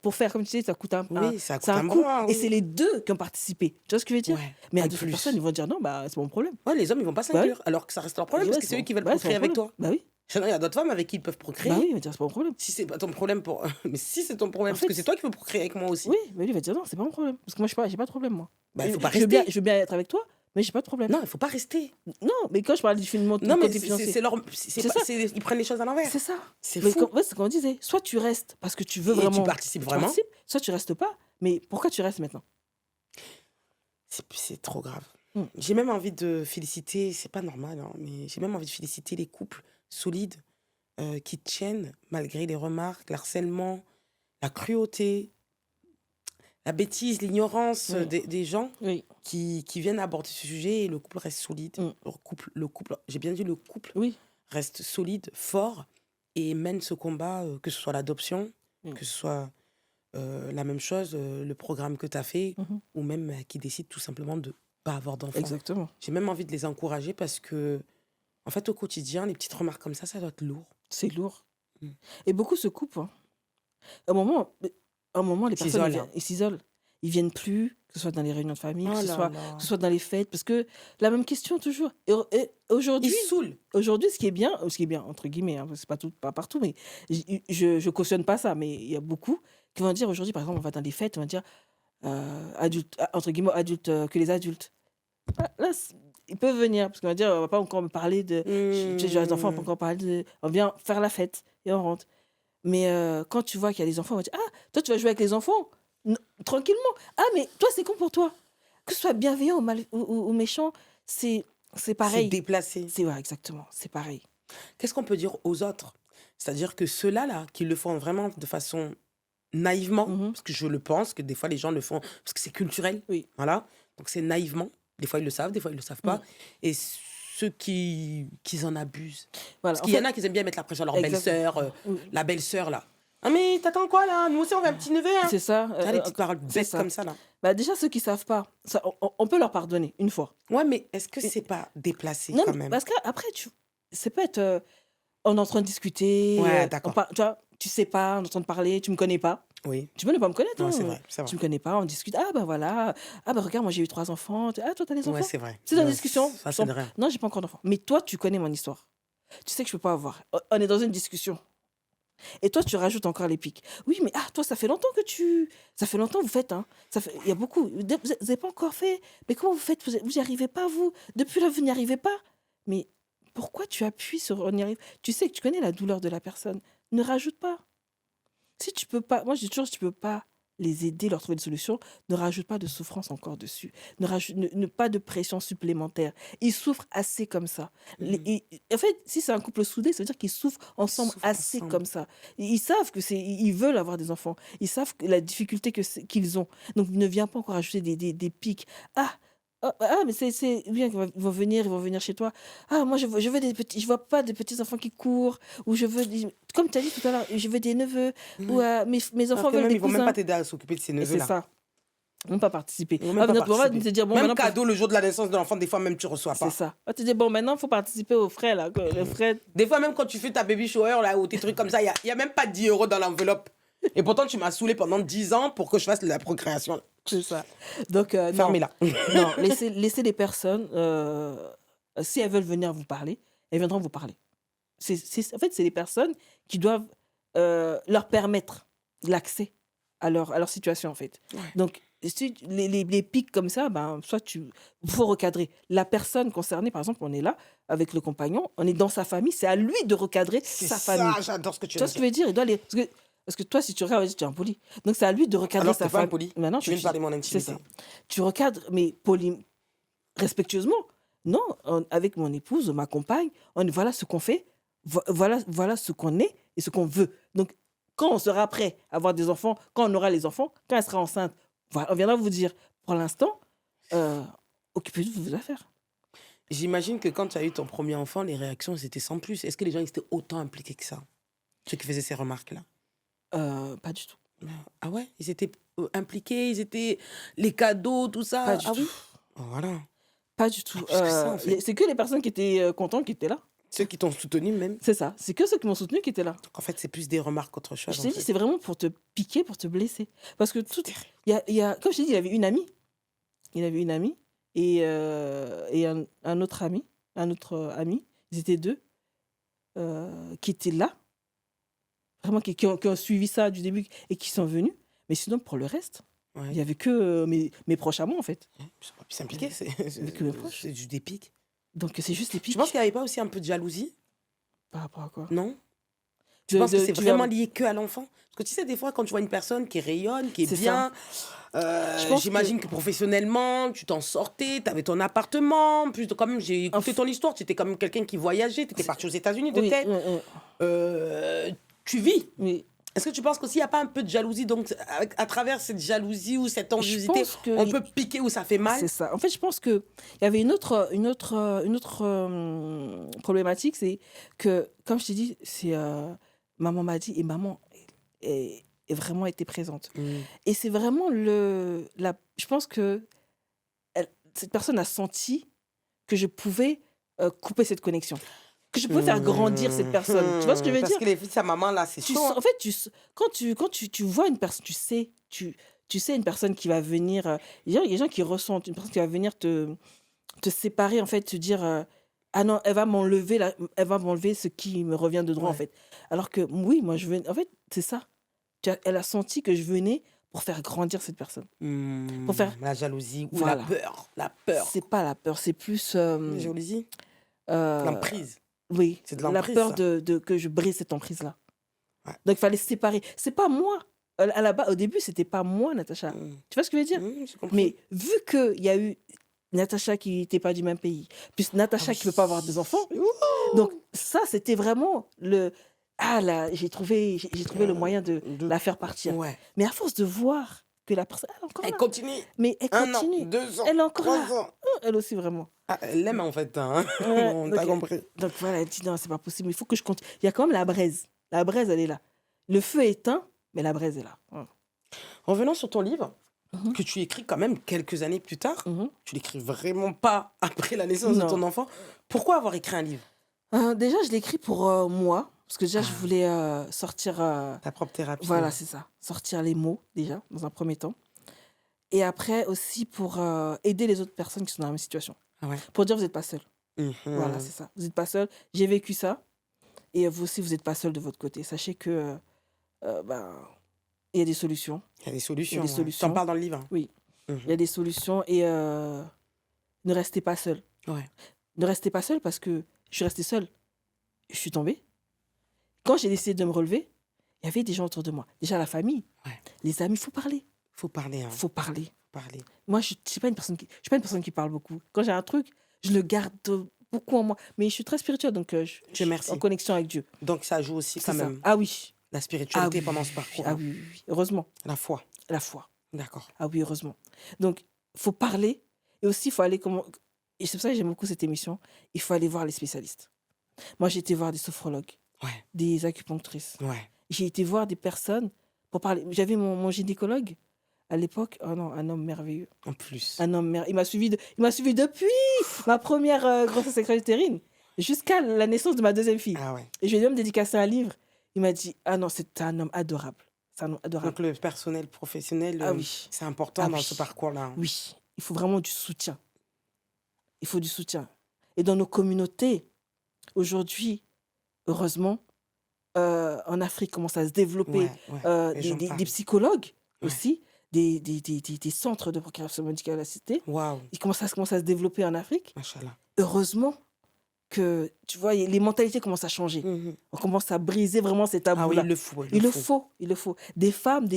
pour faire, comme tu sais, ça coûte Oui, ça coûte c'est un un coût. bras, Et c'est oui. les deux qui ont participé. Tu vois ce que je veux dire? Ouais, Mais pas à de d'autres personnes, ils plus. vont dire non, bah, c'est mon problème. Ouais, les hommes, ils vont pas Bah oui, s'inclure, alors que ça reste leur problème, parce ouais, que c'est eux qui veulent ouais, c'est procréer mon avec problème. toi. Bah oui, Sinon, il y a d'autres femmes avec qui ils peuvent bah procréer. oui, il va dire c'est pas mon problème. Si c'est pas ton problème pour... Mais si c'est ton En problème, parce que c'est fait, toi qui veux procréer avec moi aussi. oui, mais lui, il va dire non, c'est pas mon problème. Parce que moi, j'ai pas de problème, moi. Bah, il faut pas Je rester. veux bien être avec toi, mais j'ai pas de problème. Non, il faut pas rester. Non, mais quand je parle du financement, du Non, mais côté financier, c'est leur... c'est ça, Ils prennent les choses à l'envers. c'est ça. C'est Mais fou. ouais, c'est ce qu'on disait. Soit tu restes parce que tu veux Et tu vraiment, participes tu vraiment. participes, soit tu restes pas. Mais pourquoi tu restes maintenant? C'est trop grave. Mm. J'ai même envie de féliciter, c'est pas normal, hein, mais j'ai même envie de féliciter les couples solides qui tiennent malgré les remarques, l'harcèlement, la cruauté, la bêtise, l'ignorance Oui, des gens oui, qui viennent aborder ce sujet et le couple reste solide. mm, Le couple, j'ai bien dit le couple oui, reste solide, fort et mène ce combat, que ce soit l'adoption, mm, que ce soit la même chose, le programme que tu as fait, mhm. ou même qui décident tout simplement de pas avoir d'enfants. Exactement. J'ai même envie de les encourager parce que, en fait, au quotidien, les petites remarques comme ça doit être lourd. C'est lourd. Mm. Et beaucoup se coupent, hein. À un moment, les Ils personnes, s'isolent, hein. ils s'isolent. Ils viennent plus, que ce soit dans les réunions de famille, Oh que là ce là. soit dans les fêtes, parce que la même question toujours. Et Ils aujourd'hui, saoulent. ce qui est bien, entre guillemets, hein, c'est pas tout, pas partout, mais je cautionne pas ça, mais il y a beaucoup qui vont dire aujourd'hui, par exemple, on va dans des fêtes, on va dire adultes, entre guillemets, adultes, que les adultes. Ah, là, ils peuvent venir, parce qu'on va dire, on va pas encore me parler de. Tu sais, les enfants, on va pas Mmh. encore parler de. On vient faire la fête et on rentre. Mais quand tu vois qu'il y a des enfants, on va dire ah, toi, tu vas jouer avec les enfants tranquillement. Ah, mais toi, c'est con pour toi. Que ce soit bienveillant ou méchant, c'est C'est pareil. déplacé. C'est ouais, exactement, c'est pareil. Qu'est-ce qu'on peut dire aux autres? C'est-à-dire que ceux-là, là, qui le font vraiment de façon naïvement, Mhm. parce que je le pense, que des fois les gens le font parce que c'est culturel, Oui. voilà. Donc c'est naïvement. Des fois ils le savent, des fois ils le savent pas. Mm. Et ceux qui en abusent. Voilà. Parce En qu'il y en fait, a qui aiment bien mettre la pression à leur exactement. belle-sœur, Oui. la belle-sœur là. Ah mais t'attends quoi là? Nous aussi on veut un petit neveu, hein? C'est ça. Tu vois, les petites paroles C'est bêtes ça. comme ça là. Bah, déjà, ceux qui savent pas, ça, on peut leur pardonner une fois. Ouais, mais est-ce que Et- c'est pas déplacé Non, quand mais même? parce qu'après, c'est pas être. On est en train de discuter, Ouais, d'accord. tu vois, tu sais pas, on est en train de parler, tu me connais pas. Oui. Tu peux ne pas me connaître, Non, hein. c'est vrai, c'est Tu vrai. me connais pas, on discute. Ah, bah voilà. Ah, bah regarde, moi j'ai eu 3 enfants. Ah, toi, t'as des Ouais, enfants? c'est vrai. C'est dans la Non, discussion. ça c'est de rien. Non, j'ai pas encore d'enfants. Mais toi, tu connais mon histoire. Tu sais que je peux pas avoir. On est dans une discussion. Et toi, tu rajoutes encore les pics. Oui, mais toi, ça fait longtemps que tu. Ça fait longtemps que vous faites, hein. Il y a beaucoup. Vous n'avez pas encore fait. Mais comment vous faites? Vous n'y arrivez pas, vous? Depuis là, vous n'y arrivez pas? Mais pourquoi tu appuies sur on y arrive? Tu sais que tu connais la douleur de la personne. Ne rajoute pas. Si tu peux pas, moi je dis toujours, si tu peux pas les aider, leur trouver une solution, ne rajoute pas de souffrance encore dessus. Pas de pression supplémentaire. Ils souffrent assez comme ça. Mhm. En fait, si c'est un couple soudé, ça veut dire qu'ils souffrent ensemble Souffrent assez ensemble. comme ça. Ils savent ils veulent avoir des enfants. Ils savent la difficulté qu'ils ont. Donc ne viens pas encore ajouter des pics. Mais c'est bien qu'ils ils vont venir chez toi. Ah, moi je veux des petits, je vois pas des petits enfants qui courent, ou comme tu as dit tout à l'heure, je veux des neveux, ou Ouais. mes Alors enfants que veulent même, des ils vont même cousins. pas t'aider à s'occuper de ces Et c'est neveux-là. ça. Ils vont pas participer. Ils vont même pas On va participer. te dire, bon, Même maintenant, cadeau le jour de la naissance de l'enfant, des fois même tu reçois c'est pas. ça. On va te dire, bon, maintenant, il faut participer aux frais, là. Les frais, Des fois même quand tu fais ta baby shower là, ou tes trucs comme ça, y a même pas 10 euros dans l'enveloppe. Et pourtant tu m'as saoulé pendant 10 ans pour que je fasse la procréation. c'est ça. Donc, non. Fermez-la. Non, laissez les personnes, si elles veulent venir vous parler, elles viendront vous parler. En fait, c'est les personnes qui doivent leur permettre l'accès à leur situation, en fait. Ouais. Donc, si les pics comme ça, ben, faut recadrer. La personne concernée, par exemple, on est là avec le compagnon, on est dans sa famille, c'est à lui de recadrer C'est sa ça, famille. j'adore ce que tu Tu vois veux ce que dire. je veux dire? Il doit aller. Parce que toi, si tu regardes, tu es impoli. Donc, c'est à lui de recadrer Alors sa t'es pas famille. impoli. Maintenant, Tu viens de parler de mon c'est intimité. ça. Tu recadres, mais respectueusement. Non, avec mon épouse, ma compagne, voilà ce qu'on fait, voilà ce qu'on est et ce qu'on veut. Donc, quand on sera prêt à avoir des enfants, quand on aura les enfants, quand elle sera enceinte, voilà, on viendra vous dire, pour l'instant, occupez-vous de vos affaires. J'imagine que quand tu as eu ton premier enfant, les réactions c'était sans plus. Est-ce que les gens ils étaient autant impliqués que ça? Ceux qui faisaient ces remarques-là. Pas du tout. Ah ouais? Ils étaient impliqués, ils étaient les cadeaux, tout ça. Pas du Ah tout. oui? Oh, voilà. Pas du tout. Plus que ça en fait. C'est que les personnes qui étaient contentes qui étaient là. Ceux qui t'ont soutenu même. C'est ça. C'est que ceux qui m'ont soutenu qui étaient là. Donc, en fait, c'est plus des remarques qu'autre Je chose, en t'ai dit, fait. c'est vraiment pour te piquer, pour te blesser. Parce que C'est terrible. comme je t'ai dit, il avait une amie. Il avait une amie et un autre ami. Un autre ami. Ils étaient deux qui étaient là. Vraiment, qui ont suivi ça du début et qui sont venus. Mais sinon, pour le reste, il Ouais. n'y avait que mes proches à moi, en fait. Ils sont pas plus impliqués, Mais que mes proches. c'est juste des pics. Donc, c'est juste les Tu pics. penses qu'il n'y avait pas aussi un peu de jalousie? Par rapport à quoi? Non? Tu penses que c'est Tu vraiment vas- lié que à l'enfant? Parce que tu sais, des fois, quand tu vois une personne qui rayonne, qui est C'est bien, Je pense j'imagine que professionnellement, tu t'en sortais, tu avais ton appartement. Plus quand même, j'ai écouté Enf- ton histoire, tu étais quand même quelqu'un qui voyageait, tu étais C'est- parti aux États-Unis de Oui, tête. Tu vis. oui. Est-ce que tu penses qu'aussi, il n'y a pas un peu de jalousie? Donc, à travers cette jalousie ou cette Je enviosité, pense que on peut piquer où ça fait mal? c'est ça. En fait, je pense que il y avait une autre problématique, c'est que, comme je t'ai dit, maman m'a dit et maman est vraiment été présente. Mm. Et c'est vraiment je pense que cette personne a senti que je pouvais couper cette connexion, que je pouvais faire grandir cette personne. Tu vois ce que je veux Parce dire? que les filles de sa maman, là, c'est chaud. En fait, quand tu vois une personne, tu sais une personne qui va venir. Il y a des gens qui ressentent une personne qui va venir te séparer, en fait, te dire ah non, elle va m'enlever ce qui me revient de droit, en Ouais. fait. Alors que oui, moi, je venais. En fait, c'est ça. Elle a senti que je venais pour faire grandir cette personne. Pour faire. La jalousie ou Voilà. la peur. La peur. C'est pas la peur, c'est plus. La jalousie? euh, L'emprise. oui, C'est de la l'emprise, peur ça. que je brise cette emprise-là. Ouais. Donc, il fallait se séparer. C'est pas moi. À la base, au début, c'était pas moi, Natacha. Tu vois ce que je veux dire? J'ai compris. Mais vu qu'il y a eu Natacha qui n'était pas du même pays, puis Natacha qui ne peut pas avoir des enfants, donc ça, c'était vraiment j'ai trouvé le moyen de la faire partir. Ouais. Mais à force de voir que la personne, elle est encore Elle là. continue. Mais elle 1 an, continue. 2 ans, Elle est encore 3 là. ans. Elle aussi, vraiment. Ah, elle l'aime en fait, hein. Ouais, On t'a compris. Donc voilà, elle dit non, c'est pas possible, il faut que je continue. Il y a quand même la braise. La braise, elle est là. Le feu est éteint, mais la braise est là. Ouais. Revenons sur ton livre, Mhm. que tu écris quand même quelques années plus tard. Mhm. Tu l'écris vraiment pas après la naissance de Non. ton enfant. Pourquoi avoir écrit un livre? Déjà, je l'ai écrit pour moi, parce que déjà, je Ah. voulais sortir. Ta propre thérapie. Voilà, c'est ça. Sortir les mots, déjà, dans un premier temps. Et après, aussi pour aider les autres personnes qui sont dans la même situation. Ah ouais. Pour dire, vous n'êtes pas seul. Mhm. Voilà, c'est ça. Vous n'êtes pas seul. J'ai vécu ça. Et vous aussi, vous n'êtes pas seul de votre côté. Sachez que il y a des solutions. Il y a des solutions. Il y a des ouais. solutions. T'en parles dans le livre. Oui. Mhm. Il y a des solutions et ne restez pas seul. Ouais. Ne restez pas seul parce que je suis restée seule. Je suis tombée. Quand j'ai décidé de me relever, il y avait des gens autour de moi. Déjà la famille, Ouais. les amis, il faut parler. Faut parler, hein. Faut parler. Parler. Moi, je ne suis pas une personne qui parle beaucoup. Quand j'ai un truc, je le garde beaucoup en moi. Mais je suis très spirituelle, donc je suis merci. en connexion avec Dieu. Donc ça joue aussi C'est quand ça. même Ah oui. la spiritualité Ah oui. pendant ce parcours. Ah oui, oui, oui. Heureusement. La foi. La foi. D'accord. Ah oui, heureusement. Donc, il faut parler. Et aussi, il faut aller comment. Et c'est pour ça que j'aime beaucoup cette émission. Il faut aller voir les spécialistes. Moi, j'ai été voir des sophrologues, Ouais. des acupunctrices. Ouais. J'ai été voir des personnes pour parler. J'avais mon gynécologue à l'époque. Oh non, un homme merveilleux. En plus. Un homme merveilleux. Il m'a suivi depuis ma première grossesse extra-utérine jusqu'à la naissance de ma deuxième fille. Ah ouais. Et je lui ai même dédicacé un livre. Il m'a dit, ah non, c'est un homme adorable. C'est un homme adorable. Donc le personnel professionnel, Ah oui. c'est important Ah dans oui. ce parcours-là. Oui, il faut vraiment du soutien. Il faut du soutien. Et dans nos communautés, aujourd'hui, heureusement, en Afrique, commence à se développer Ouais, ouais. Les gens des parlent. psychologues Ouais. aussi, des centres de procréation médicale assistée. Waouh. Ils commencent à se développer en Afrique. Machallah. Heureusement que, tu vois, les mentalités commencent à changer. Mhm. On commence à briser vraiment ces Ah oui, tabous-là. il le faut. Il le faut, il le faut. Des femmes,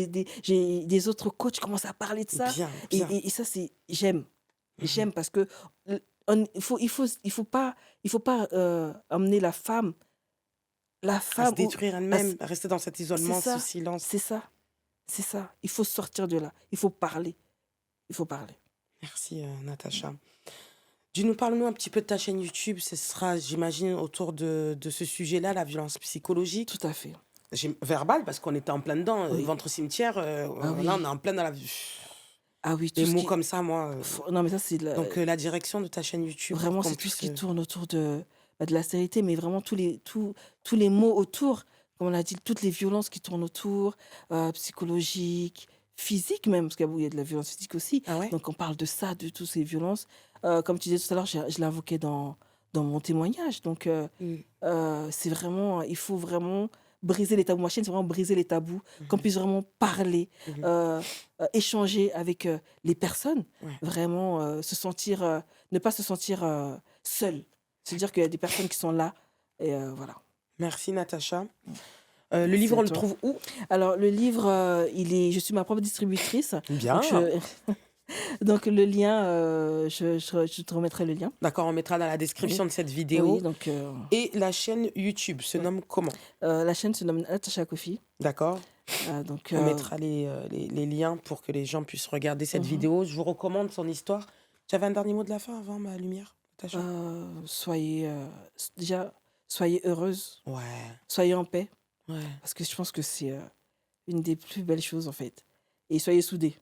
j'ai des autres coachs commencent à parler de ça. Bien, Et, bien. et ça, c'est j'aime. Mhm. J'aime parce que il faut pas emmener la femme À se où- détruire elle-même, rester dans cet isolement, c'est ça. ce silence. c'est ça. Il faut sortir de là. Il faut parler. Merci, Natacha. Dis-nous, parle-nous un petit peu de ta chaîne YouTube. Ce sera, j'imagine, autour de ce sujet-là, la violence psychologique. Tout à fait. Verbale, parce qu'on était en plein dedans. Oui. Ventre cimetière, Ah oui. là, on est en plein dans la... Ah oui, tout Des ce mots qui comme ça, moi. non mais ça c'est Donc, la direction de ta chaîne YouTube. vraiment pour qu'on c'est tout ce puisse, qui tourne autour de de la stérilité, mais vraiment tous les mots autour, comme on a dit, toutes les violences qui tournent autour, psychologiques, physiques même, parce qu'il y a de la violence physique aussi. Ah ouais? Donc on parle de ça, de toutes ces violences. Comme tu disais tout à l'heure, je l'ai invoqué dans mon témoignage. Donc Mmh. c'est vraiment, il faut vraiment briser les tabous. Ma chaîne, c'est vraiment briser les tabous, qu'on Mmh. puisse vraiment parler, Mmh. échanger avec les personnes, Ouais. vraiment ne pas se sentir seul. Se dire qu'il y a des personnes qui sont là, et voilà. Merci Natacha. Le Merci livre, à on le toi. trouve où? Alors, le livre, je suis ma propre distributrice, donc Bien. donc le lien, je te remettrai le lien. D'accord, on mettra dans la Oui, description de cette oui, vidéo. donc Et la chaîne YouTube se ouais. nomme comment? La chaîne se nomme Natacha Kofi. D'accord? Donc, On mettra les liens pour que les gens puissent regarder cette mhm. vidéo. Je vous recommande son histoire. J'avais un dernier mot de la fin avant ma lumière, Natacha? Déjà, soyez heureuse, Ouais, soyez en paix, ouais. parce que je pense que c'est une des plus belles choses en fait. Et soyez soudés.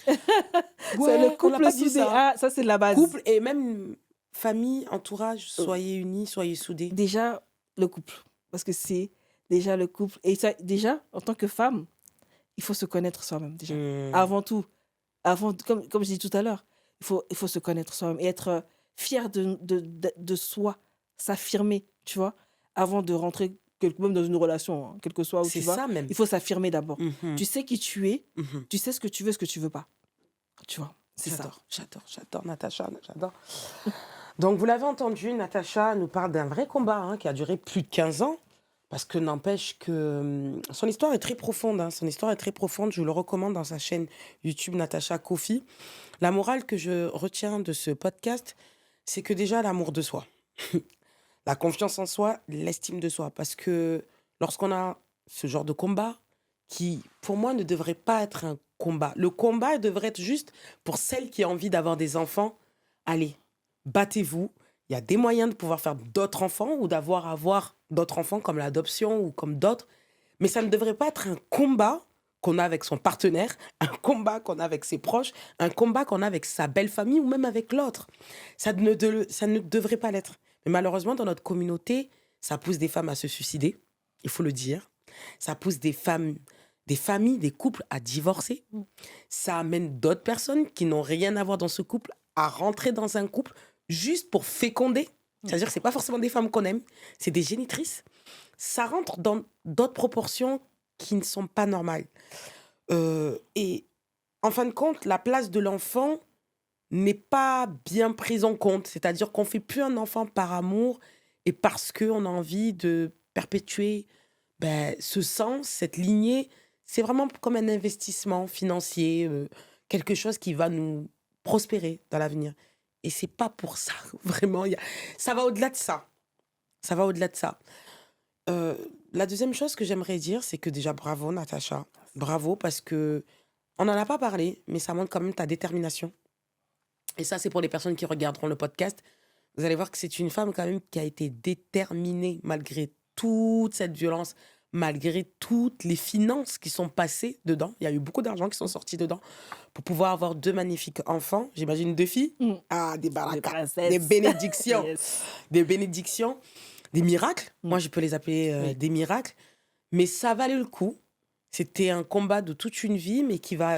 C'est le Ouais, on l'a couple pas dit soudé. ça. Ah, ça c'est la base. Couple et même famille, entourage, Euh, soyez unis, soyez soudés. Déjà, le couple. Parce que c'est déjà le couple. Et ça, déjà, en tant que femme, il faut se connaître soi-même déjà. Hmm. Avant tout, comme je dis tout à l'heure, il faut se connaître soi-même et être fier de soi, s'affirmer, tu vois, avant de rentrer même dans une relation, hein, quel que soit où C'est tu vas, ça même. il faut s'affirmer d'abord. Mhm, Tu sais qui tu es, mhm. tu sais ce que tu veux pas, tu vois, c'est ça. J'adore Natacha, j'adore. Donc vous l'avez entendu, Natacha nous parle d'un vrai combat hein, qui a duré plus de 15 ans. Parce que n'empêche que son histoire est très profonde. Hein, son histoire est très profonde. Je vous le recommande dans sa chaîne YouTube Natacha Kofi. La morale que je retiens de ce podcast, c'est que déjà l'amour de soi, la confiance en soi, l'estime de soi. Parce que lorsqu'on a ce genre de combat, qui pour moi ne devrait pas être un combat, le combat devrait être juste pour celle qui a envie d'avoir des enfants. Allez, battez-vous. Il y a des moyens de pouvoir faire d'autres enfants ou avoir d'autres enfants comme l'adoption ou comme d'autres. Mais ça ne devrait pas être un combat qu'on a avec son partenaire, un combat qu'on a avec ses proches, un combat qu'on a avec sa belle famille ou même avec l'autre. Ça ne devrait pas l'être. Mais malheureusement, dans notre communauté, ça pousse des femmes à se suicider, il faut le dire. Ça pousse des femmes, des familles, des couples à divorcer. Ça amène d'autres personnes qui n'ont rien à voir dans ce couple à rentrer dans un couple juste pour féconder. C'est-à-dire que ce n'est pas forcément des femmes qu'on aime, c'est des génitrices. Ça rentre dans d'autres proportions qui ne sont pas normales. Et en fin de compte, la place de l'enfant n'est pas bien prise en compte. C'est-à-dire qu'on ne fait plus un enfant par amour et parce qu'on a envie de perpétuer ce sens, cette lignée. C'est vraiment comme un investissement financier, quelque chose qui va nous prospérer dans l'avenir. Et c'est pas pour ça, vraiment. Ça va au-delà de ça. Ça va au-delà de ça. Euh, la deuxième chose que j'aimerais dire, c'est que déjà, bravo, Natacha. Bravo, parce que on n'en a pas parlé, mais ça montre quand même ta détermination. Et ça, c'est pour les personnes qui regarderont le podcast. Vous allez voir que c'est une femme quand même qui a été déterminée malgré toute cette violence, malgré toutes les finances qui sont passées dedans. Il y a eu beaucoup d'argent qui sont sortis dedans pour pouvoir avoir deux magnifiques enfants. J'imagine deux filles. Mm. Ah, des Des barakas, princesses. des bénédictions. Yes. Des bénédictions, des miracles. Mm. Moi, je peux les appeler Oui. des miracles. Mais ça valait le coup. C'était un combat de toute une vie, mais qui va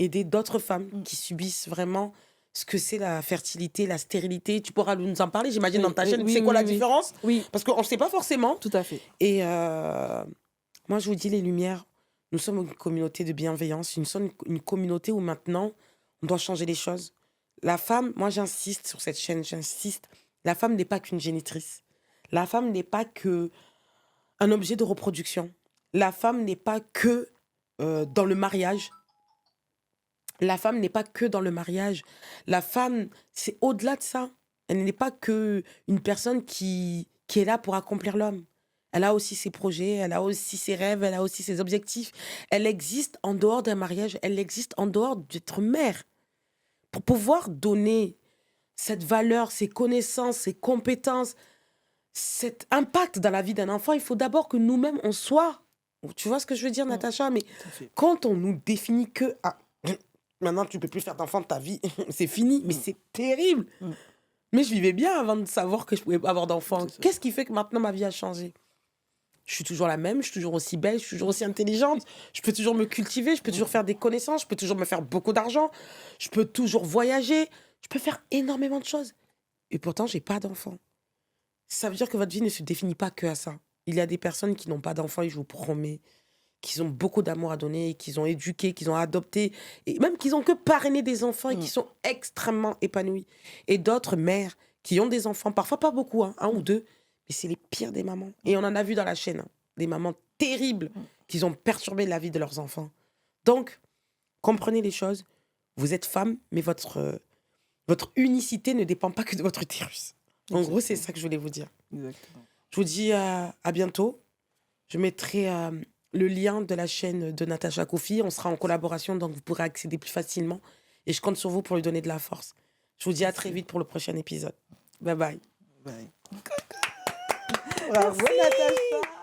aider d'autres femmes qui subissent vraiment ce que c'est la fertilité, la stérilité. Tu pourras nous en parler, j'imagine, dans ta Oui, chaîne. oui, C'est quoi oui, la oui. différence? Oui, Parce qu'on ne sait pas forcément. tout à fait. Et moi, je vous dis, les Lumières, nous sommes une communauté de bienveillance. Nous sommes une communauté où maintenant, on doit changer les choses. La femme, moi, j'insiste sur cette chaîne, j'insiste. La femme n'est pas qu'une génitrice. La femme n'est pas que un objet de reproduction. La femme n'est pas que dans le mariage. La femme n'est pas que dans le mariage. La femme, c'est au-delà de ça. Elle n'est pas que une personne qui est là pour accomplir l'homme. Elle a aussi ses projets, elle a aussi ses rêves, elle a aussi ses objectifs. Elle existe en dehors d'un mariage, elle existe en dehors d'être mère. Pour pouvoir donner cette valeur, ces connaissances, ces compétences, cet impact dans la vie d'un enfant, il faut d'abord que nous-mêmes, on soit... Tu vois ce que je veux dire, Natacha? Mais Tout à fait. quand on nous définit que... Ah, maintenant, tu peux plus faire d'enfant de ta vie, c'est fini. Mais c'est terrible. Mais je vivais bien avant de savoir que je pouvais pas avoir d'enfant. C'est ça. Qu'est-ce qui fait que maintenant ma vie a changé? Je suis toujours la même, je suis toujours aussi belle, je suis toujours aussi intelligente, je peux toujours me cultiver, je peux toujours faire des connaissances, je peux toujours me faire beaucoup d'argent, je peux toujours voyager, je peux faire énormément de choses. Et pourtant, j'ai pas d'enfant. Ça veut dire que votre vie ne se définit pas que à ça. Il y a des personnes qui n'ont pas d'enfants, et je vous promets, qui ont beaucoup d'amour à donner, qu'ils ont éduqué, qu'ils ont adopté, et même qu'ils ont que parrainé des enfants et qui Mm. sont extrêmement épanouis. Et d'autres mères qui ont des enfants, parfois pas beaucoup, hein, un ou deux, mais c'est les pires des mamans. Et on en a vu dans la chaîne, hein, des mamans terribles qui ont perturbé la vie de leurs enfants. Donc, comprenez les choses. Vous êtes femme, mais votre unicité ne dépend pas que de votre utérus. En gros, c'est Exactement. ça que je voulais vous dire. Exactement. Je vous dis à bientôt. Je mettrai le lien de la chaîne de Natacha Kofi. On sera en collaboration, donc vous pourrez accéder plus facilement. Et je compte sur vous pour lui donner de la force. Je vous dis à très Merci. vite pour le prochain épisode. Bye bye. Bye. Bravo, Natacha.